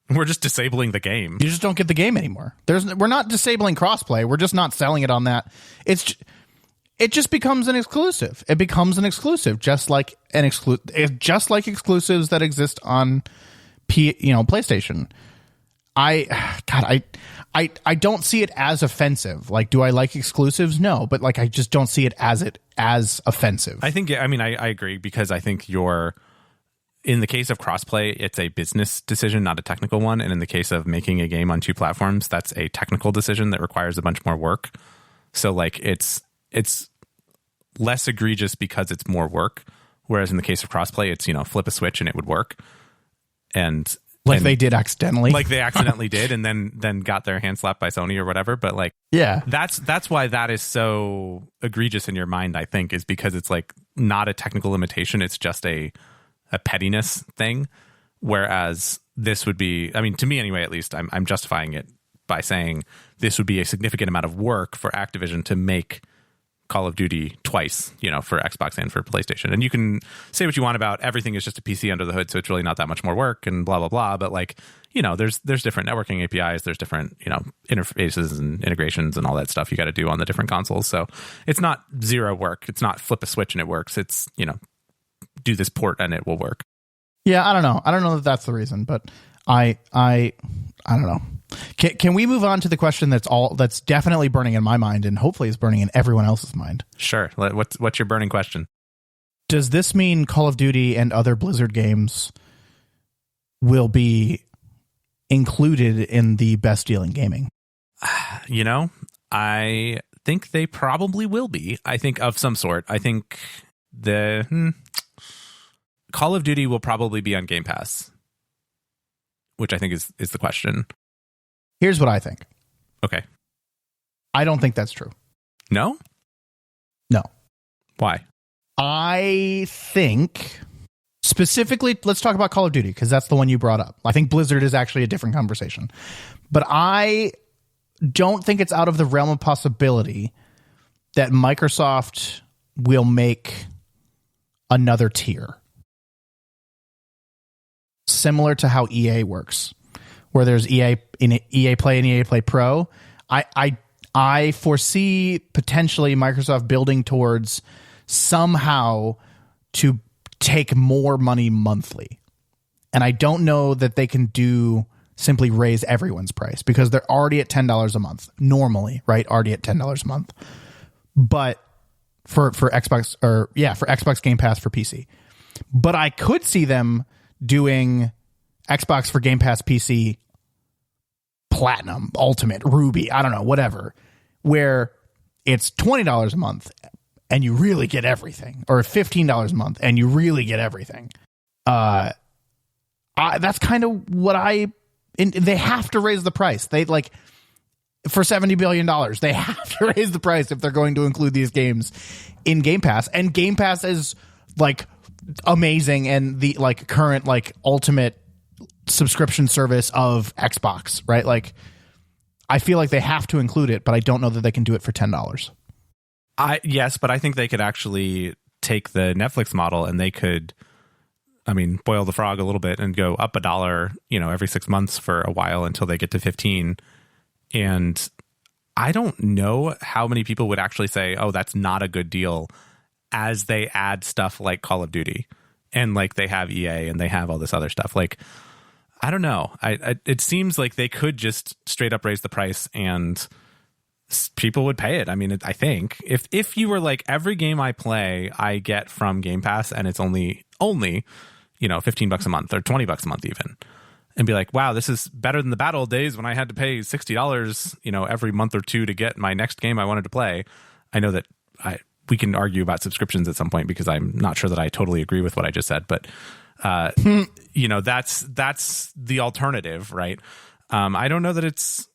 We're just disabling the game. You just don't get the game anymore. We're not disabling crossplay. We're just not selling it on that. It just becomes an exclusive. It becomes an exclusive, just like exclusives that exist on PlayStation. I don't see it as offensive. Like, do I like exclusives? No, but like I just don't see it as offensive. I think. I mean, I agree because I think in the case of crossplay, it's a business decision, not a technical one, and in the case of making a game on two platforms, that's a technical decision that requires a bunch more work. So like it's less egregious because it's more work, whereas in the case of crossplay, it's flip a switch and it would work, they did accidentally, like they accidentally did, and then got their hand slapped by Sony or whatever. But like, yeah, that's why that is so egregious in your mind. I think is because it's like not a technical limitation; it's just a pettiness thing. Whereas this would be, I mean, to me anyway, at least, I'm justifying it by saying this would be a significant amount of work for Activision to make Call of Duty twice, for Xbox and for PlayStation. And you can say what you want about everything is just a PC under the hood, so it's really not that much more work and blah, blah, blah. But like, there's different networking APIs, there's different, interfaces and integrations and all that stuff you got to do on the different consoles. So it's not zero work. It's not flip a switch and it works. It's, do this port and it will work. Yeah, I don't know. I don't know that that's the reason, but I don't know. Can we move on to the question that's definitely burning in my mind and hopefully is burning in everyone else's mind? Sure. What's your burning question? Does this mean Call of Duty and other Blizzard games will be included in the best deal in gaming? I think they probably will be. I think of some sort. I think the Call of Duty will probably be on Game Pass, which I think is the question. Here's what I think. Okay. I don't think that's true. No? No. Why? I think specifically, let's talk about Call of Duty because that's the one you brought up. I think Blizzard is actually a different conversation. But I don't think it's out of the realm of possibility that Microsoft will make another tier. Similar to how EA works, where there's EA Play and EA Play Pro. I foresee potentially Microsoft building towards somehow to take more money monthly. And I don't know that they can simply raise everyone's price because they're already at $10 a month normally, right? Already at $10 a month. But for Xbox for Xbox Game Pass for PC. But I could see them doing Xbox for Game Pass PC Platinum, Ultimate, Ruby, I don't know, whatever, where it's $20 a month and you really get everything, or $15 a month and you really get everything. That's kind of what they have to raise the price. They like for $70 billion, they have to raise the price if they're going to include these games in Game Pass. And Game Pass is like amazing and the like current like ultimate subscription service of Xbox, right? Like I feel like they have to include it, but I don't know that they can do it for $10. Yes, but I think they could actually take the Netflix model and they could, boil the frog a little bit and go up $1, every 6 months for a while until they get to 15. And I don't know how many people would actually say, oh, that's not a good deal, as they add stuff like Call of Duty and like they have EA and they have all this other stuff. Like, I don't know. It seems like they could just straight up raise the price and people would pay it. I mean, I think if you were like, every game I play, I get from Game Pass, and it's only $15 a month or $20 a month even, and be like, wow, this is better than the bad old days when I had to pay $60, every month or two to get my next game I wanted to play. I know that we can argue about subscriptions at some point, because I'm not sure that I totally agree with what I just said, but that's the alternative, right? I don't know that it's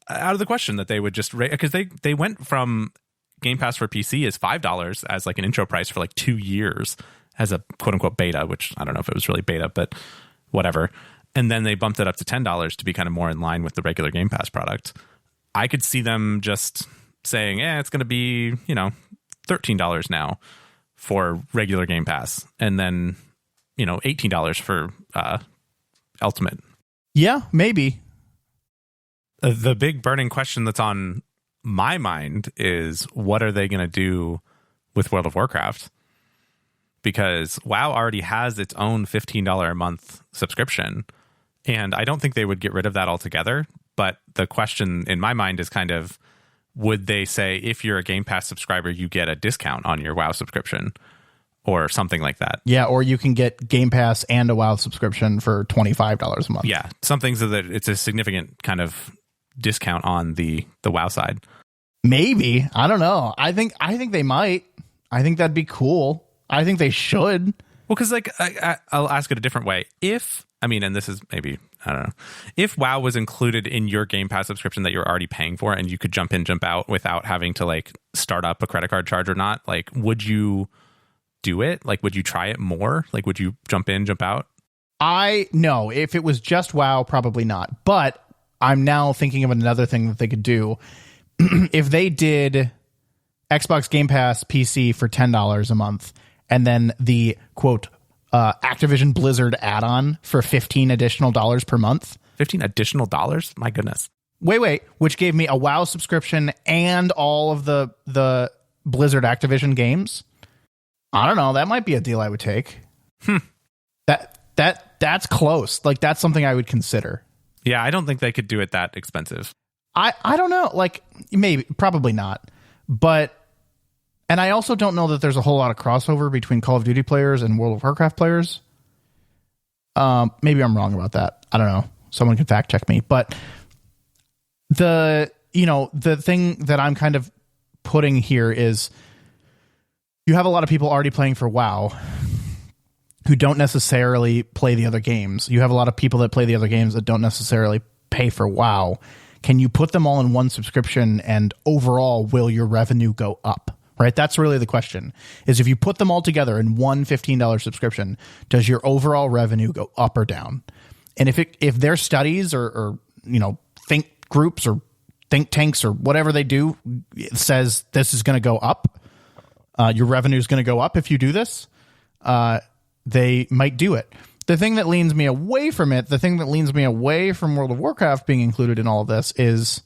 out of the question that they would just because they went from Game Pass for PC as $5 as like an intro price for like 2 years as a quote unquote beta, which I don't know if it was really beta, but whatever. And then they bumped it up to $10 to be kind of more in line with the regular Game Pass product. I could see them just saying, it's going to be, $13 now for regular Game Pass, and then, $18 for Ultimate. Yeah, maybe. The big burning question that's on my mind is, what are they going to do with World of Warcraft? Because WoW already has its own $15 a month subscription, and I don't think they would get rid of that altogether. But the question in my mind is kind of, would they say, if you're a Game Pass subscriber, you get a discount on your WoW subscription or something like that? Yeah, or you can get Game Pass and a WoW subscription for $25 a month. Yeah, something so that it's a significant kind of discount on the WoW side. Maybe. I don't know. I think they might. I think that'd be cool. I think they should. Well, because like I'll ask it a different way. And this is maybe, I don't know, if WoW was included in your Game Pass subscription that you're already paying for, and you could jump in, jump out without having to like start up a credit card charge or not, like, would you do it? Like, would you try it more? Like, would you jump in, jump out? No, if it was just WoW, probably not. But I'm now thinking of another thing that they could do. If they did Xbox Game Pass PC for $10 a month, and then the quote Activision Blizzard add-on for $15 additional per month. $15 additional? My goodness. Wait, which gave me a WoW subscription and all of the Blizzard Activision games. I don't know. That might be a deal I would take. That's close. Like, that's something I would consider. Yeah, I don't think they could do it that expensive. I don't know. Like, maybe, probably not. But, and I also don't know that there's a whole lot of crossover between Call of Duty players and World of Warcraft players. Maybe I'm wrong about that. I don't know. Someone can fact check me. But the thing that I'm kind of putting here is, you have a lot of people already playing for WoW who don't necessarily play the other games. You have a lot of people that play the other games that don't necessarily pay for WoW. Can you put them all in one subscription, and overall, will your revenue go up? Right? That's really the question, is if you put them all together in one $15 subscription, does your overall revenue go up or down? And if their studies or think groups or think tanks or whatever they do says this is going to go up, your revenue is going to go up if you do this, they might do it. The thing that leans me away from it, the thing that leans me away from World of Warcraft being included in all of this is,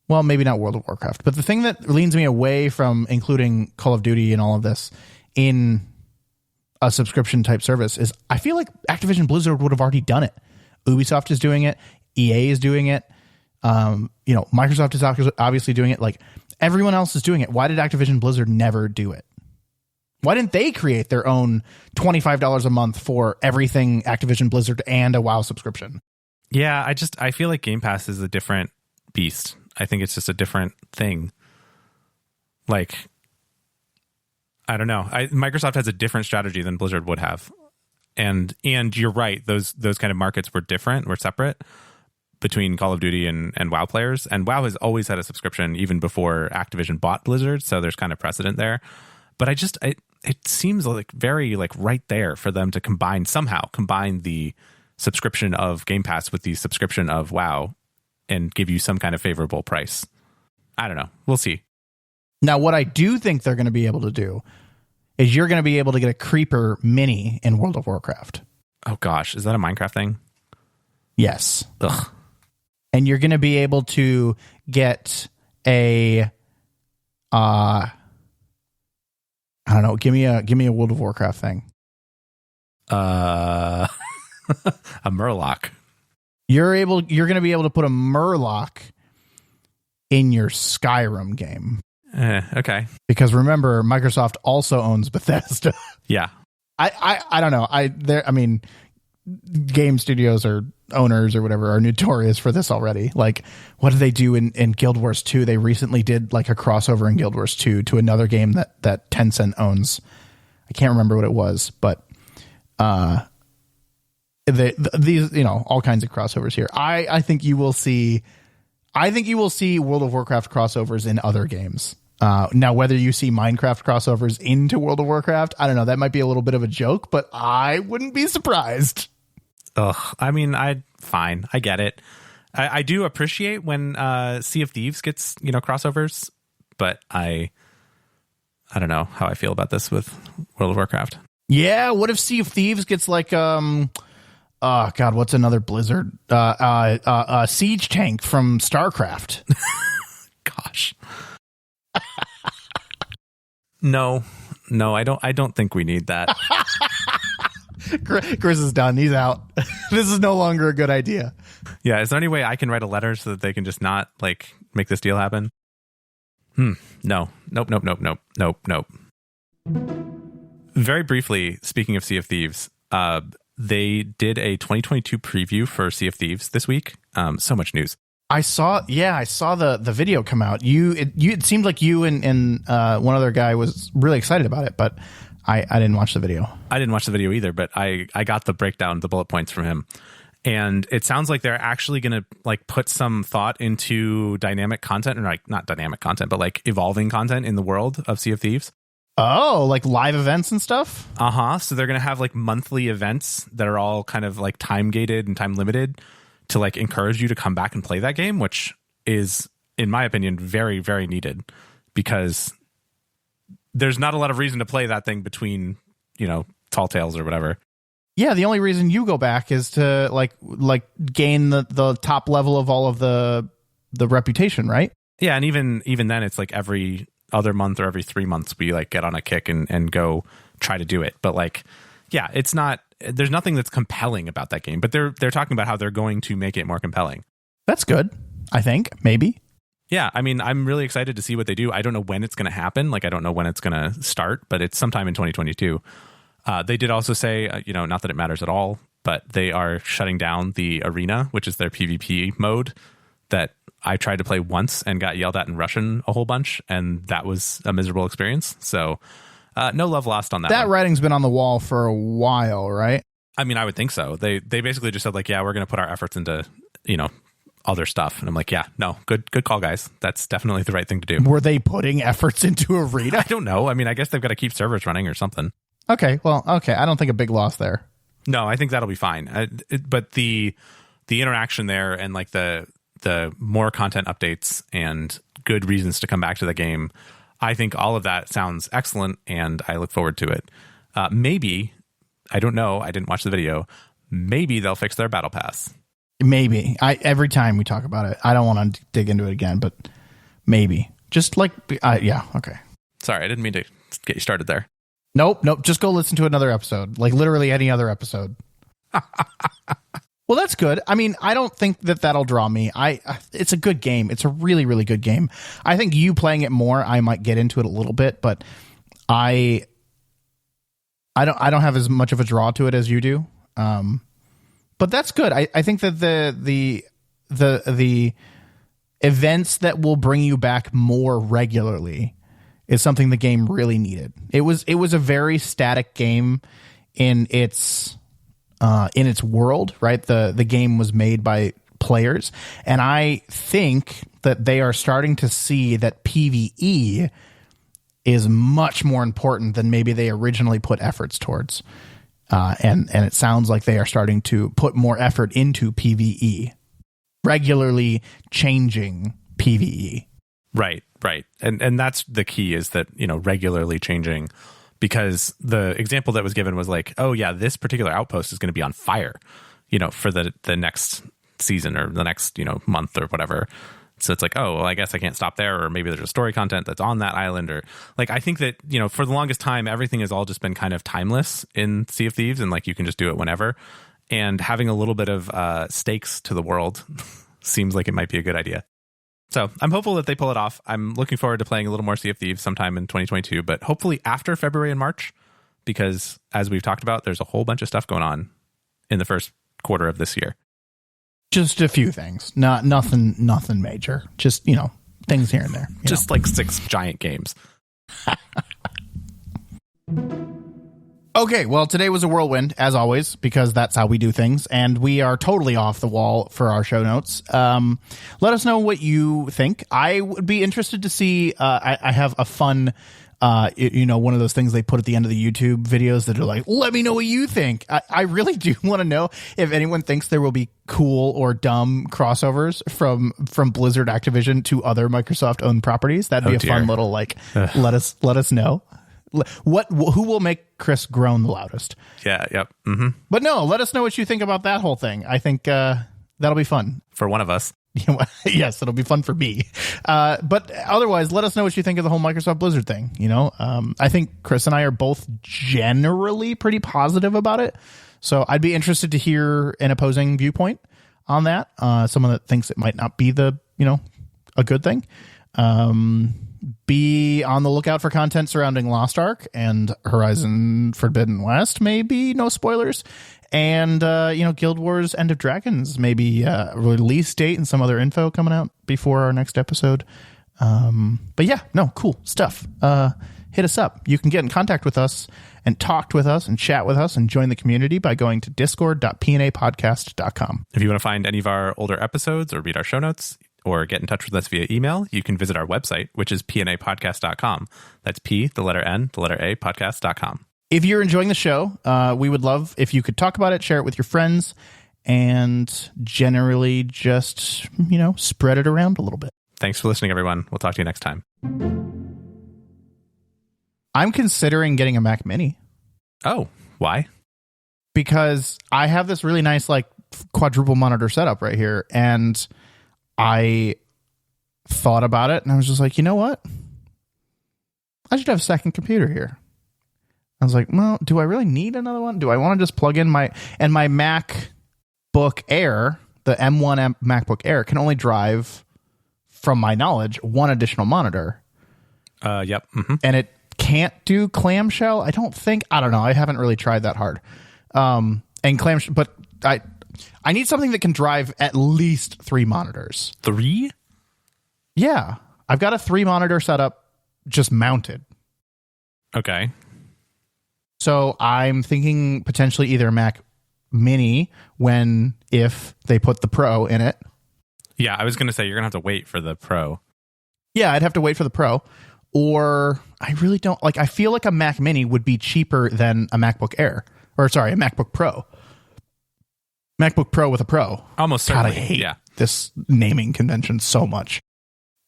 well, maybe not World of Warcraft, but the thing that leans me away from including Call of Duty and all of this in a subscription type service is, I feel like Activision Blizzard would have already done it. Ubisoft is doing it. EA is doing it. Microsoft is obviously doing it. Like, everyone else is doing it. Why did Activision Blizzard never do it? Why didn't they create their own $25 a month for everything Activision Blizzard and a WoW subscription? Yeah, I feel like Game Pass is a different beast. I think it's just a different thing. Like, I don't know. Microsoft has a different strategy than Blizzard would have. And you're right. Those kind of markets were different, were separate between Call of Duty and WoW players. And WoW has always had a subscription even before Activision bought Blizzard. So there's kind of precedent there. But it seems like very like right there for them to combine the subscription of Game Pass with the subscription of WoW and give you some kind of favorable price. I don't know. We'll see. Now, what I do think they're going to be able to do is you're going to be able to get a Creeper Mini in World of Warcraft. Oh gosh, is that a Minecraft thing? Yes. Ugh. And you're going to be able to get a I don't know. Give me a World of Warcraft thing. A Murloc. You're going to be able to put a Murloc in your Skyrim game. Okay. Because remember, Microsoft also owns Bethesda. Yeah. I don't know. I mean, game studios or owners or whatever are notorious for this already. Like, what did they do in Guild Wars 2? They recently did like a crossover in Guild Wars 2 to another game that Tencent owns. I can't remember what it was, but these, you know, all kinds of crossovers here. I think you will see World of Warcraft crossovers in other games. Now, whether you see Minecraft crossovers into World of Warcraft, I don't know. That might be a little bit of a joke, but I wouldn't be surprised. Ugh. I mean, fine. I get it. I do appreciate when Sea of Thieves gets, you know, crossovers, but I don't know how I feel about this with World of Warcraft. Yeah. What if Sea of Thieves gets like, oh God, what's another Blizzard? Siege tank from StarCraft. Gosh. No, I don't think we need that. Chris is done. He's out. This is no longer a good idea. Yeah. Is there any way I can write a letter so that they can just not like make this deal happen? No. Nope. Very briefly, speaking of Sea of Thieves, they did a 2022 preview for Sea of Thieves this week. So much news. I saw the video come out. It seemed like you and one other guy was really excited about it, but I didn't watch the video. I didn't watch the video either, but I got the breakdown, the bullet points from him. And it sounds like they're actually going to like put some thought into dynamic content, or like not dynamic content, but like evolving content in the world of Sea of Thieves. Oh, like live events and stuff? So they're going to have like monthly events that are all kind of like time gated and time limited to like encourage you to come back and play that game, which is, in my opinion, very, very needed, because there's not a lot of reason to play that thing between, you know, Tall Tales or whatever. Yeah, the only reason you go back is to like gain the top level of all of the reputation, right? Yeah, and even then it's like every other month or every 3 months we like get on a kick and go try to do it. But like, yeah, it's not, there's nothing that's compelling about that game, but they're talking about how they're going to make it more compelling. That's good. I think maybe. Yeah. I mean, I'm really excited to see what they do. I don't know when it's going to happen. Like, I don't know when it's going to start, but it's sometime in 2022. They did also say, you know, not that it matters at all, but they are shutting down the arena, which is their PvP mode that I tried to play once and got yelled at in Russian a whole bunch. And that was a miserable experience. So no love lost on that. That writing's been on the wall for a while, right? I mean, I would think so. They basically just said like, yeah, we're going to put our efforts into, you know, other stuff. And I'm like, yeah, no, good call, guys. That's definitely the right thing to do. Were they putting efforts into arena? I don't know. I mean, I guess they've got to keep servers running or something. Okay. Well, okay. I don't think a big loss there. No, I think that'll be fine. But the interaction there and like the more content updates and good reasons to come back to the game, I think all of that sounds excellent, and I look forward to it. Maybe, I don't know, I didn't watch the video, maybe they'll fix their battle pass. Maybe. Every time we talk about it, I don't want to dig into it again, but maybe. Just like, yeah, okay. Sorry, I didn't mean to get you started there. Nope. Just go listen to another episode, like literally any other episode. Well, that's good. I mean, I don't think that'll draw me. It's a good game. It's a really, really good game. I think you playing it more, I might get into it a little bit, but I don't have as much of a draw to it as you do. But that's good. I think that the events that will bring you back more regularly is something the game really needed. It was a very static game in its world, right? The game was made by players, and I think that they are starting to see that PvE is much more important than maybe they originally put efforts towards. And it sounds like they are starting to put more effort into PvE, regularly changing PvE. Right. And that's the key, is that, you know, regularly changing, because the example that was given was like, oh yeah, this particular outpost is going to be on fire, you know, for the next season or the next, you know, month or whatever. So it's like, oh, well, I guess I can't stop there, or maybe there's a story content that's on that island, or like, I think that, you know, for the longest time, everything has all just been kind of timeless in Sea of Thieves, and like you can just do it whenever. And having a little bit of stakes to the world seems like it might be a good idea. So I'm hopeful that they pull it off. I'm looking forward to playing a little more Sea of Thieves sometime in 2022, but hopefully after February and March, because as we've talked about, there's a whole bunch of stuff going on in the first quarter of this year. Just a few things, nothing major. Just, things here and there. Just like 6 giant games. Okay, well, today was a whirlwind, as always, because that's how we do things, and we are totally off the wall for our show notes. Let us know what you think. I would be interested to see, I have a fun, one of those things they put at the end of the YouTube videos that are like, let me know what you think. I really do want to know if anyone thinks there will be cool or dumb crossovers from Blizzard Activision to other Microsoft-owned properties. That'd be a fun little, let us know. Who will make Chris groan the loudest? Yeah, yep. Mm-hmm. But no, let us know what you think about that whole thing. I think that'll be fun. For one of us. Yes, it'll be fun for me. But otherwise, let us know what you think of the whole Microsoft Blizzard thing. I think Chris and I are both generally pretty positive about it. So I'd be interested to hear an opposing viewpoint on that. Someone that thinks it might not be a good thing. Be on the lookout for content surrounding Lost Ark and Horizon Forbidden West, maybe, no spoilers. And, Guild Wars End of Dragons, maybe release date and some other info coming out before our next episode. But yeah, no, cool stuff. Hit us up. You can get in contact with us and talk with us and chat with us and join the community by going to discord.pnapodcast.com. If you want to find any of our older episodes or read our show notes, or get in touch with us via email, you can visit our website, which is pnapodcast.com. That's P, the letter N, the letter A, podcast.com. If you're enjoying the show, we would love if you could talk about it, share it with your friends, and generally just, spread it around a little bit. Thanks for listening, everyone. We'll talk to you next time. I'm considering getting a Mac Mini. Oh, why? Because I have this really nice, quadruple monitor setup right here, and I thought about it and I was just like, you know what? I should have a second computer here. I was like, well, do I really need another one? Do I want to just plug in my MacBook Air, the M1 MacBook Air can only drive, from my knowledge, one additional monitor. Yep. Mm-hmm. And it can't do clamshell. I don't know. I haven't really tried that hard. And clamshell, but I need something that can drive at least 3 monitors. 3? Yeah. I've got a 3-monitor setup just mounted. Okay. So I'm thinking potentially either a Mac Mini if they put the Pro in it. Yeah, I was going to say you're going to have to wait for the Pro. Yeah, I'd have to wait for the Pro. Or I really don't I feel like a Mac Mini would be cheaper than a MacBook Air. Or sorry, a MacBook Pro. MacBook Pro with a Pro. Almost certainly. God, I hate this naming convention so much.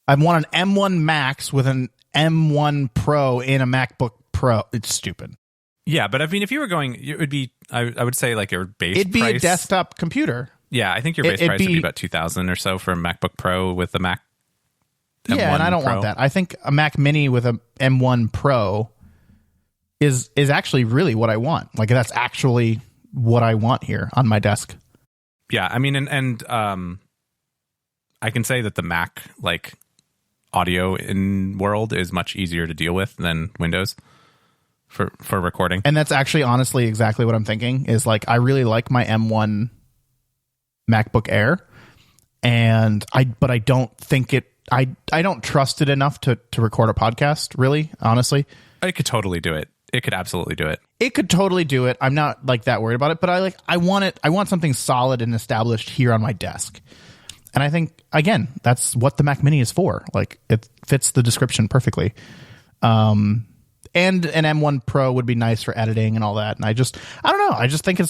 I want an M1 Max with an M1 Pro in a MacBook Pro. It's stupid. Yeah, but I mean, if you were going, it would be, I would say your base It'd be price, a desktop computer. Yeah, I think your base price would be about $2,000 or so for a MacBook Pro with the Mac M1 yeah, and I don't want that. I think a Mac Mini with a M1 Pro is actually really what I want. That's actually what I want here on my desk. Yeah, I mean, and I can say that the Mac audio in world is much easier to deal with than Windows for recording. And that's actually honestly exactly what I'm thinking is I really like my M1 MacBook Air, but I don't think I don't trust it enough to record a podcast, really, honestly. It could totally do it. It could absolutely do it. It could totally do it. I'm not that worried about it, but I want it. I want something solid and established here on my desk. And I think, again, that's what the Mac Mini is for. It fits the description perfectly. And an M1 Pro would be nice for editing and all that. And I don't know. I just think I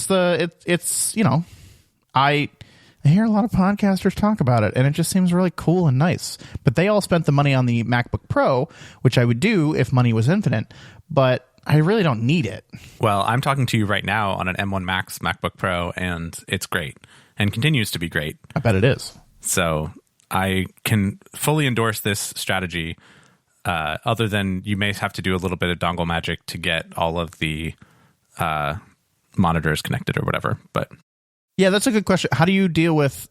hear a lot of podcasters talk about it, and it just seems really cool and nice. But they all spent the money on the MacBook Pro, which I would do if money was infinite. But I really don't need it. Well, I'm talking to you right now on an M1 Max MacBook Pro, and it's great and continues to be great. I bet it is. So I can fully endorse this strategy, other than you may have to do a little bit of dongle magic to get all of the monitors connected or whatever. But yeah, that's a good question. How do you deal with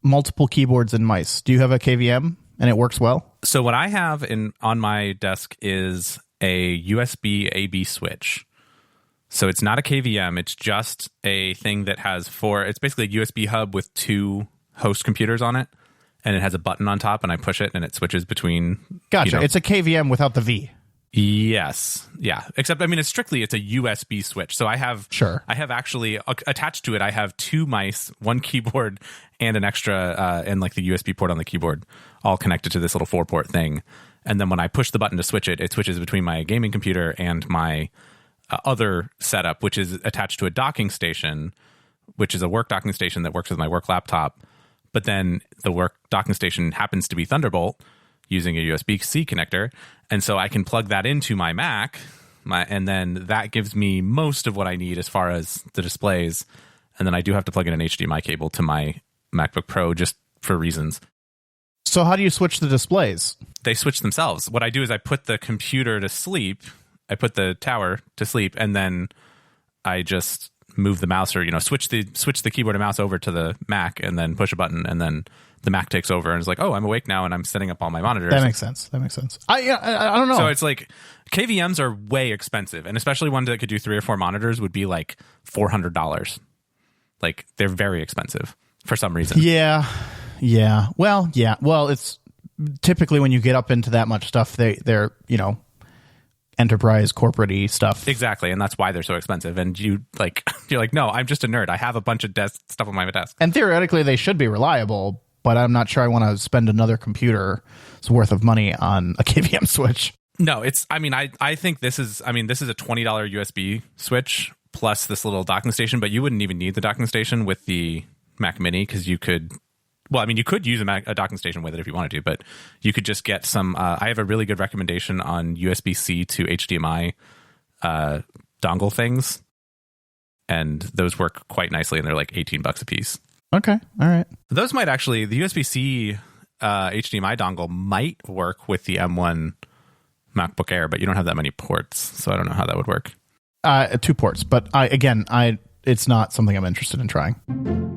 multiple keyboards and mice? Do you have a KVM and it works well? So what I have on my desk is a USB AB switch. So it's not a KVM. It's just a thing that has it's basically a USB hub with 2 host computers on it. And it has a button on top, and I push it, and it switches between. Gotcha. It's a KVM without the V. Yes. Yeah. Except, I mean, it's a USB switch. So I have. Sure. I have actually attached to it. I have 2 mice, 1 keyboard, and an extra, and like the USB port on the keyboard, all connected to this little 4-port thing. And then when I push the button to switch it, it switches between my gaming computer and my other setup, which is attached to a docking station, which is a work docking station that works with my work laptop. But then the work docking station happens to be Thunderbolt using a USB-C connector. And so I can plug that into my Mac, and then that gives me most of what I need as far as the displays. And then I do have to plug in an HDMI cable to my MacBook Pro just for reasons. So how do you switch the displays? They switch themselves. What I do is I put the computer to sleep. I put the tower to sleep, and then I just move the mouse, or switch the keyboard and mouse over to the Mac, and then push a button, and then the Mac takes over and is like, oh, I'm awake now, and I'm setting up all my monitors. That makes sense. I don't know. So it's like KVMs are way expensive, and especially one that could do 3 or 4 monitors would be like $400. Like, they're very expensive for some reason. Yeah. Well, it's typically when you get up into that much stuff, they're enterprise corporate-y stuff. Exactly, and that's why they're so expensive. And you're like, no, I'm just a nerd. I have a bunch of stuff on my desk. And theoretically, they should be reliable, but I'm not sure I want to spend another computer's worth of money on a KVM switch. No, I think this is a $20 USB switch plus this little docking station, but you wouldn't even need the docking station with the Mac Mini, because you could. Well, I mean, you could use a docking station with it if you wanted to, but you could just get some. I have a really good recommendation on USB-C to HDMI dongle things, and those work quite nicely, and they're like $18 a piece. Okay, all right. Those might actually, the USB-C HDMI dongle might work with the M1 MacBook Air, but you don't have that many ports, so I don't know how that would work. 2 ports, but it's not something I'm interested in trying.